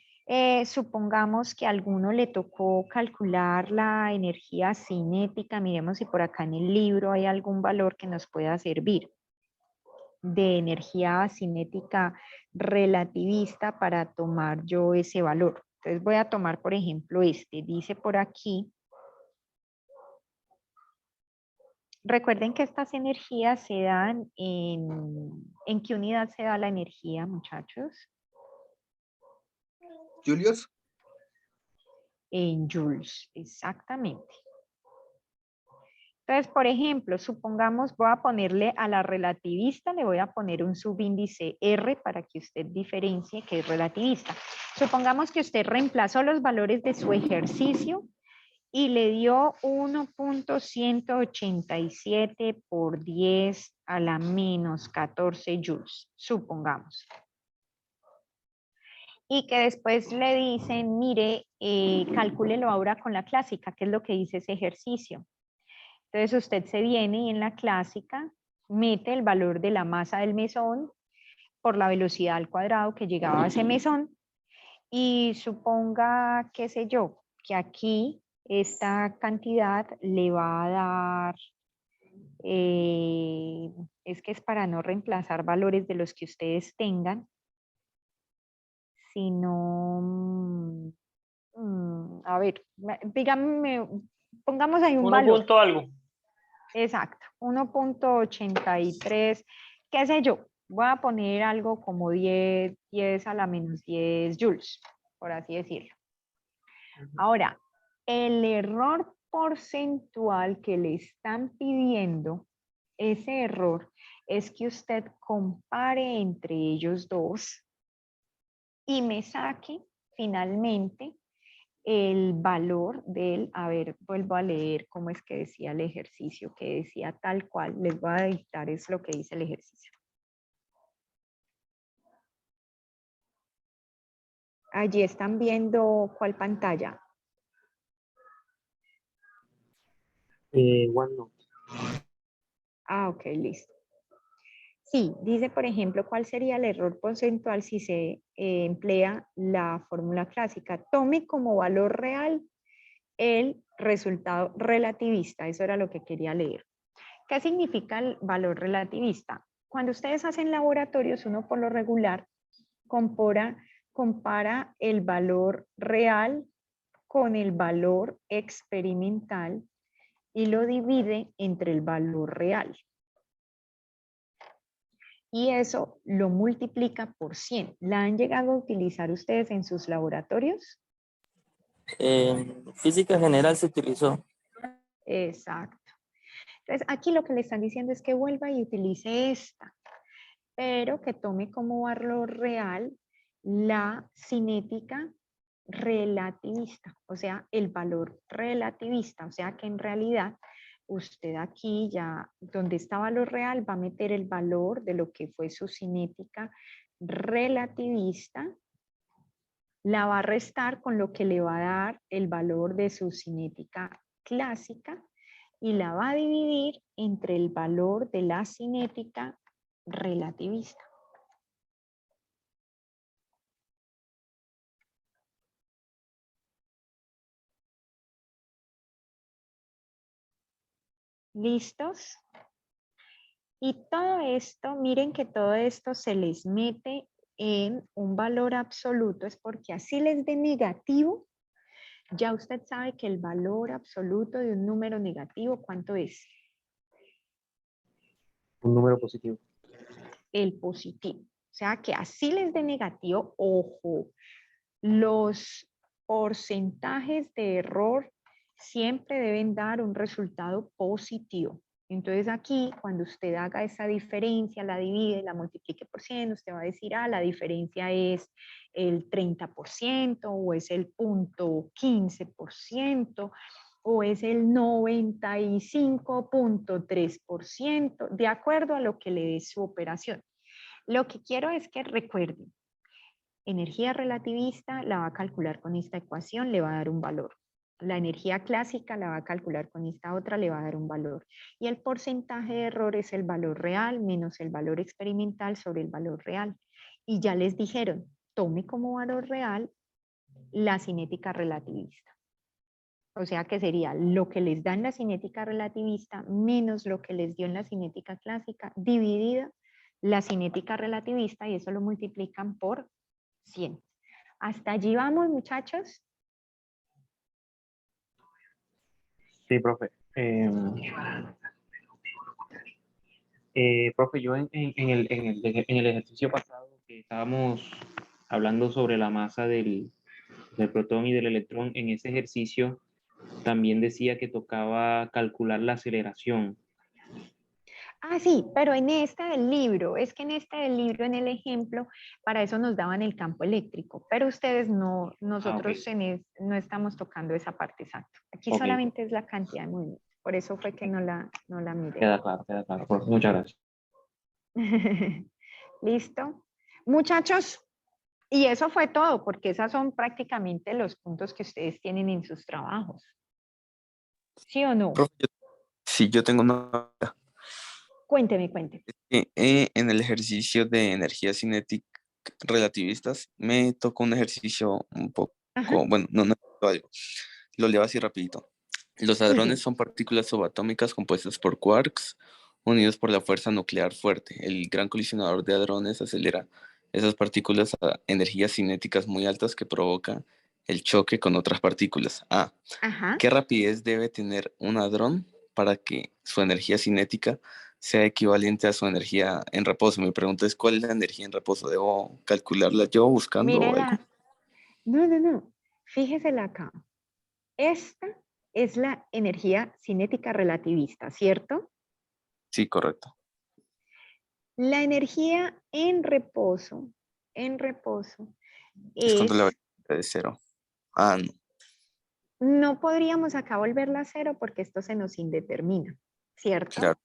supongamos que a alguno le tocó calcular la energía cinética. Miremos si por acá en el libro hay algún valor que nos pueda servir de energía cinética relativista para tomar yo ese valor. Entonces voy a tomar, por ejemplo, este. Dice por aquí. Recuerden que estas energías se dan ¿en qué unidad se da la energía, muchachos? Julius, En joules, exactamente. Entonces, por ejemplo, supongamos, voy a ponerle a la relativista, le voy a poner un subíndice R para que usted diferencie que es relativista. Supongamos que usted reemplazó los valores de su ejercicio y le dio 1.187 por 10 a la menos 14 joules, supongamos. Y que después le dicen, mire, calcúlelo ahora con la clásica, que es lo que dice ese ejercicio. Entonces usted se viene y en la clásica mete el valor de la masa del mesón por la velocidad al cuadrado que llegaba a ese mesón y suponga, qué sé yo, que aquí esta cantidad le va a dar Es que es para no reemplazar valores de los que ustedes tengan, sino, a ver, díganme, pongamos ahí un 1 valor. punto algo. Exacto, 1.83, qué sé yo, voy a poner algo como 10 a la menos 10 joules, por así decirlo. Ahora, el error porcentual que le están pidiendo, ese error es que usted compare entre ellos dos y me saque finalmente el valor del, a ver, vuelvo a leer cómo es que decía el ejercicio, que decía tal cual, les voy a dictar es lo que dice el ejercicio. Allí están viendo cuál pantalla. OneNote. Ah, ok, listo. Sí, dice, por ejemplo, cuál sería el error porcentual si se emplea la fórmula clásica. Tome como valor real el resultado relativista. Eso era lo que quería leer. ¿Qué significa el valor relativista? Cuando ustedes hacen laboratorios, uno por lo regular compara el valor real con el valor experimental y lo divide entre el valor real. Y eso lo multiplica por 100. ¿La han llegado a utilizar ustedes en sus laboratorios? En física general se utilizó. Exacto. Entonces, aquí lo que le están diciendo es que vuelva y utilice esta, pero que tome como valor real la cinética relativista, o sea, el valor relativista, o sea que en realidad usted aquí ya, donde está valor real, va a meter el valor de lo que fue su cinética relativista, la va a restar con lo que le va a dar el valor de su cinética clásica y la va a dividir entre el valor de la cinética relativista. ¿Listos? Y todo esto, miren que todo esto se les mete en un valor absoluto, es porque así les dé negativo, ya usted sabe que el valor absoluto de un número negativo, ¿cuánto es? Un número positivo. El positivo. O sea que así les dé negativo, ojo, los porcentajes de error siempre deben dar un resultado positivo. Entonces aquí, cuando usted haga esa diferencia, la divide, la multiplique por 100, usted va a decir, ah, la diferencia es el 30% o es el 0.15% o es el 95.3%, de acuerdo a lo que le dé su operación. Lo que quiero es que recuerden, energía relativista la va a calcular con esta ecuación, le va a dar un valor. La energía clásica la va a calcular con esta otra, le va a dar un valor. Y el porcentaje de error es el valor real menos el valor experimental sobre el valor real. Y ya les dijeron, tome como valor real la cinética relativista. O sea que sería lo que les da en la cinética relativista menos lo que les dio en la cinética clásica, dividida la cinética relativista, y eso lo multiplican por 100. ¿Hasta allí vamos, muchachos? Sí, profe. Profe, yo en el ejercicio pasado que estábamos hablando sobre la masa del protón y del electrón, en ese ejercicio también decía que tocaba calcular la aceleración. Ah, sí, pero en este del libro, es que en este del libro, en el ejemplo, para eso nos daban el campo eléctrico, pero ustedes no, nosotros ok. no estamos tocando esa parte exacta. Aquí Ok. solamente es la cantidad de movimiento, por eso fue que no la miré. Queda claro, profe. Muchas gracias. ¿Listo? Muchachos, y eso fue todo, porque esos son prácticamente los puntos que ustedes tienen en sus trabajos. ¿Sí o no? Profe, sí, yo tengo una. Cuénteme. En el ejercicio de energía cinética relativistas me tocó un ejercicio un poco, Ajá. bueno, no algo. Lo leo así rapidito. Los hadrones son partículas subatómicas compuestas por quarks unidos por la fuerza nuclear fuerte. El gran colisionador de hadrones acelera esas partículas a energías cinéticas muy altas que provoca el choque con otras partículas. Ajá. ¿Qué rapidez debe tener un hadrón para que su energía cinética sea equivalente a su energía en reposo? Mi pregunta es, ¿cuál es la energía en reposo? ¿Debo calcularla yo buscando o algo? Mírela. No. Fíjesela acá. Esta es la energía cinética relativista, ¿cierto? Sí, correcto. La energía en reposo Es cuando la es, velocidad es cero. No. no podríamos acá volverla a cero porque esto se nos indetermina, ¿cierto? Claro.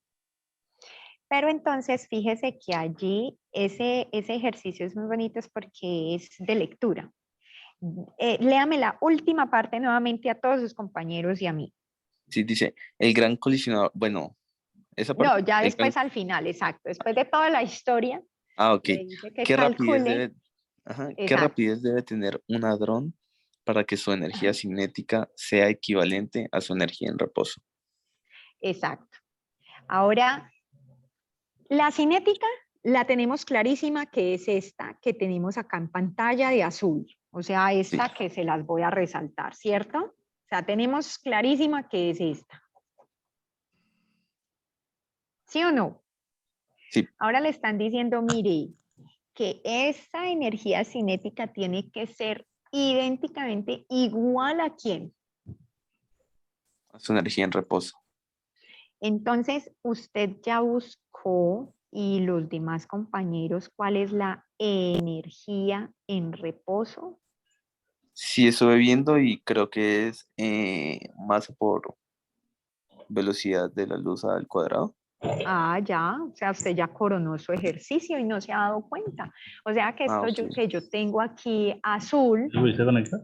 Pero entonces fíjese que allí ese ejercicio es muy bonito es porque es de lectura. Léame la última parte nuevamente a todos sus compañeros y a mí. Sí, dice, el gran colisionador, bueno, esa parte. No, ya el después gran- al final, exacto. Después de toda la historia, Ok. le dice que ¿Qué rapidez calcule. debe, ¿qué Exacto. rapidez debe tener un hadrón para que su energía Ajá. cinética sea equivalente a su energía en reposo? Exacto. Ahora, la cinética la tenemos clarísima que es esta que tenemos acá en pantalla de azul. O sea, esta Sí. que se las voy a resaltar, ¿cierto? O sea, tenemos clarísima que es esta. ¿Sí o no? Sí. Ahora le están diciendo, mire, que esa energía cinética tiene que ser idénticamente igual a quién. A su energía en reposo. Entonces, usted ya buscó y los demás compañeros cuál es la energía en reposo. Sí, estuve viendo y creo que es masa por velocidad de la luz al cuadrado. Ya, o sea, usted ya coronó su ejercicio y no se ha dado cuenta. O sea que esto Ok. que yo tengo aquí azul ¿Lo viste conectar?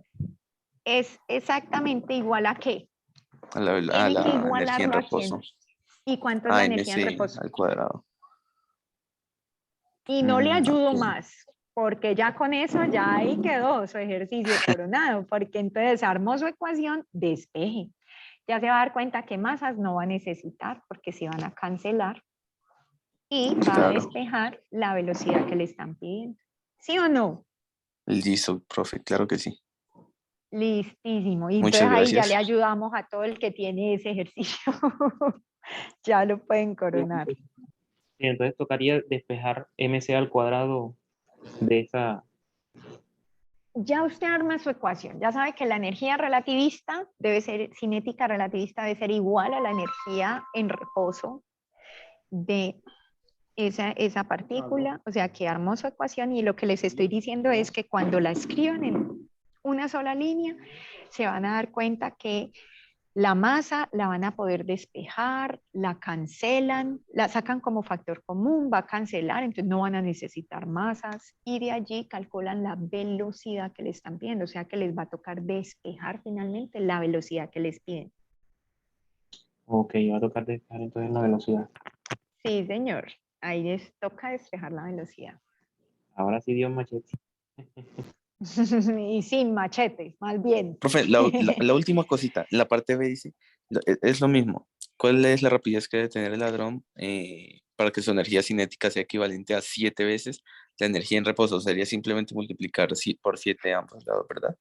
es exactamente igual a qué. A la Tiene que energía en igualarlo a reposo. quién. ¿Y cuánto es la energía en MC reposo? al cuadrado. Y no le ayudo Ok. más, porque ya con eso ya ahí quedó su ejercicio coronado, porque entonces armó su ecuación, despeje. Ya se va a dar cuenta que masas no va a necesitar porque se van a cancelar y va a Claro. despejar la velocidad que le están pidiendo. ¿Sí o no? Listo, profe, claro que sí. Listísimo. Y Muchas entonces ahí ya le gracias. ayudamos a todo el que tiene ese ejercicio. Ya lo pueden coronar. Y entonces tocaría despejar MC al cuadrado de esa. Ya usted arma su ecuación, ya sabe que la energía relativista debe ser, cinética relativista debe ser igual a la energía en reposo de esa partícula, o sea que armó su ecuación y lo que les estoy diciendo es que cuando la escriban en una sola línea, se van a dar cuenta que la masa la van a poder despejar, la cancelan, la sacan como factor común, va a cancelar, entonces no van a necesitar masas y de allí calculan la velocidad que le están pidiendo, o sea que les va a tocar despejar finalmente la velocidad que les piden. Ok, va a tocar despejar entonces la velocidad. Sí, señor, ahí les toca despejar la velocidad. Ahora sí dio machete. Y sin machete, más bien. Profe, la última cosita, la parte B dice, es lo mismo. ¿Cuál es la rapidez que debe tener el hadrón para que su energía cinética sea equivalente a 7 veces la energía en reposo? Sería simplemente multiplicar por 7 ambos lados, ¿verdad?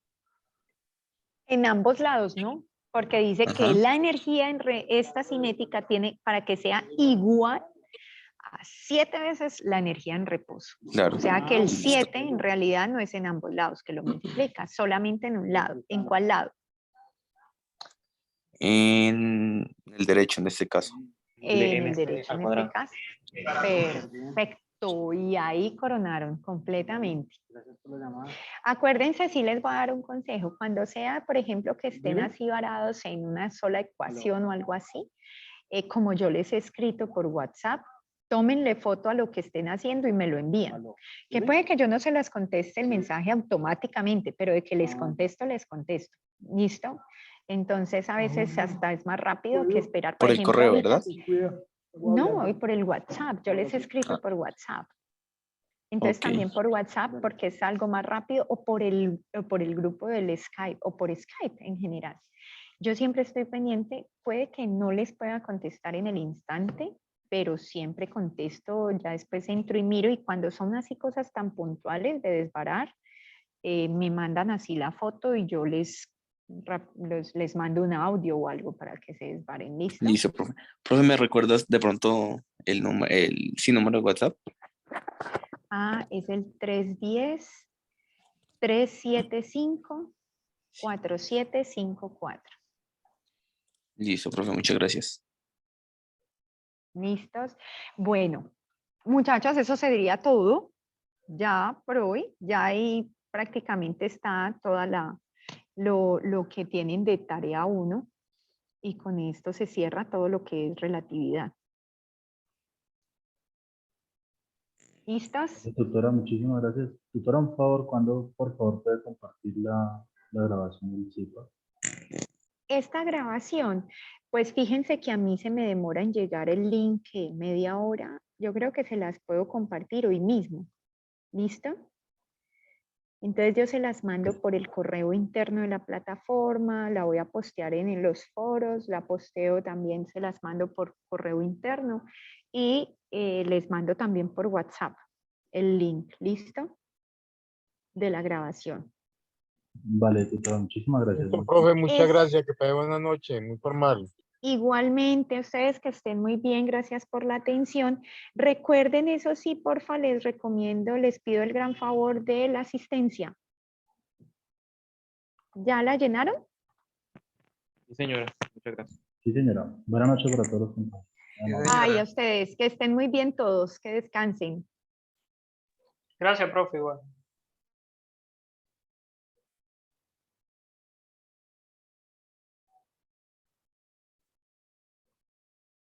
En ambos lados, ¿no? Porque dice que Ajá. la energía en esta cinética tiene para que sea igual a 7 veces la energía en reposo. Claro. O sea que el Listo. 7 en realidad no es en ambos lados que lo multiplica, solamente en un lado. ¿En cuál lado? En el derecho, en este caso. En el MC derecho al en cuadrado. este caso. Perfecto. Y ahí coronaron completamente. Acuérdense, si les voy a dar un consejo. Cuando sea, por ejemplo, que estén así varados en una sola ecuación o algo así, como yo les he escrito por WhatsApp, tómenle foto a lo que estén haciendo y me lo envían. Que puede que yo no se las conteste el mensaje automáticamente, pero de que les contesto, les contesto. ¿Listo? Entonces a veces hasta es más rápido que esperar, por Por el ejemplo, correo, ahorita. ¿verdad? No, y por el WhatsApp. Yo les he escrito Ah, por WhatsApp. Entonces ok. también por WhatsApp porque es algo más rápido o por el grupo del Skype o por Skype en general. Yo siempre estoy pendiente, puede que no les pueda contestar en el instante, pero siempre contesto, ya después entro y miro, y cuando son así cosas tan puntuales de desbarar, me mandan así la foto y yo les mando un audio o algo para que se desbaren. ¿Listo? Listo, profe. Profe, ¿me recuerdas de pronto el número, sin número de WhatsApp? Ah, es el 310-375-4754. Listo, profe, muchas gracias. ¿Listos? Bueno, muchachos, eso sería todo ya por hoy. Ya ahí prácticamente está toda lo que tienen de tarea 1, y con esto se cierra todo lo que es relatividad. ¿Listos? Tutora, muchísimas gracias. Tutora, un favor, ¿cuándo por favor puede compartir la grabación del CIPA? Esta grabación, pues fíjense que a mí se me demora en llegar el link media hora. Yo creo que se las puedo compartir hoy mismo. ¿Listo? Entonces yo se las mando por el correo interno de la plataforma, la voy a postear en los foros, la posteo también, se las mando por correo interno, y les mando también por WhatsApp el link, ¿listo? De la grabación. Vale, tutora, muchísimas gracias. Listo, profe, muchas Es- gracias, que pase buena noche, muy formal. Igualmente, ustedes que estén muy bien, gracias por la atención. Recuerden, eso sí, porfa, les recomiendo, les pido el gran favor de la asistencia. ¿Ya la llenaron? Sí, señora. Muchas gracias. Sí, señora. Buenas noches para todos los compañeros. Ay, a ustedes, que estén muy bien todos, que descansen. Gracias, profe, igual.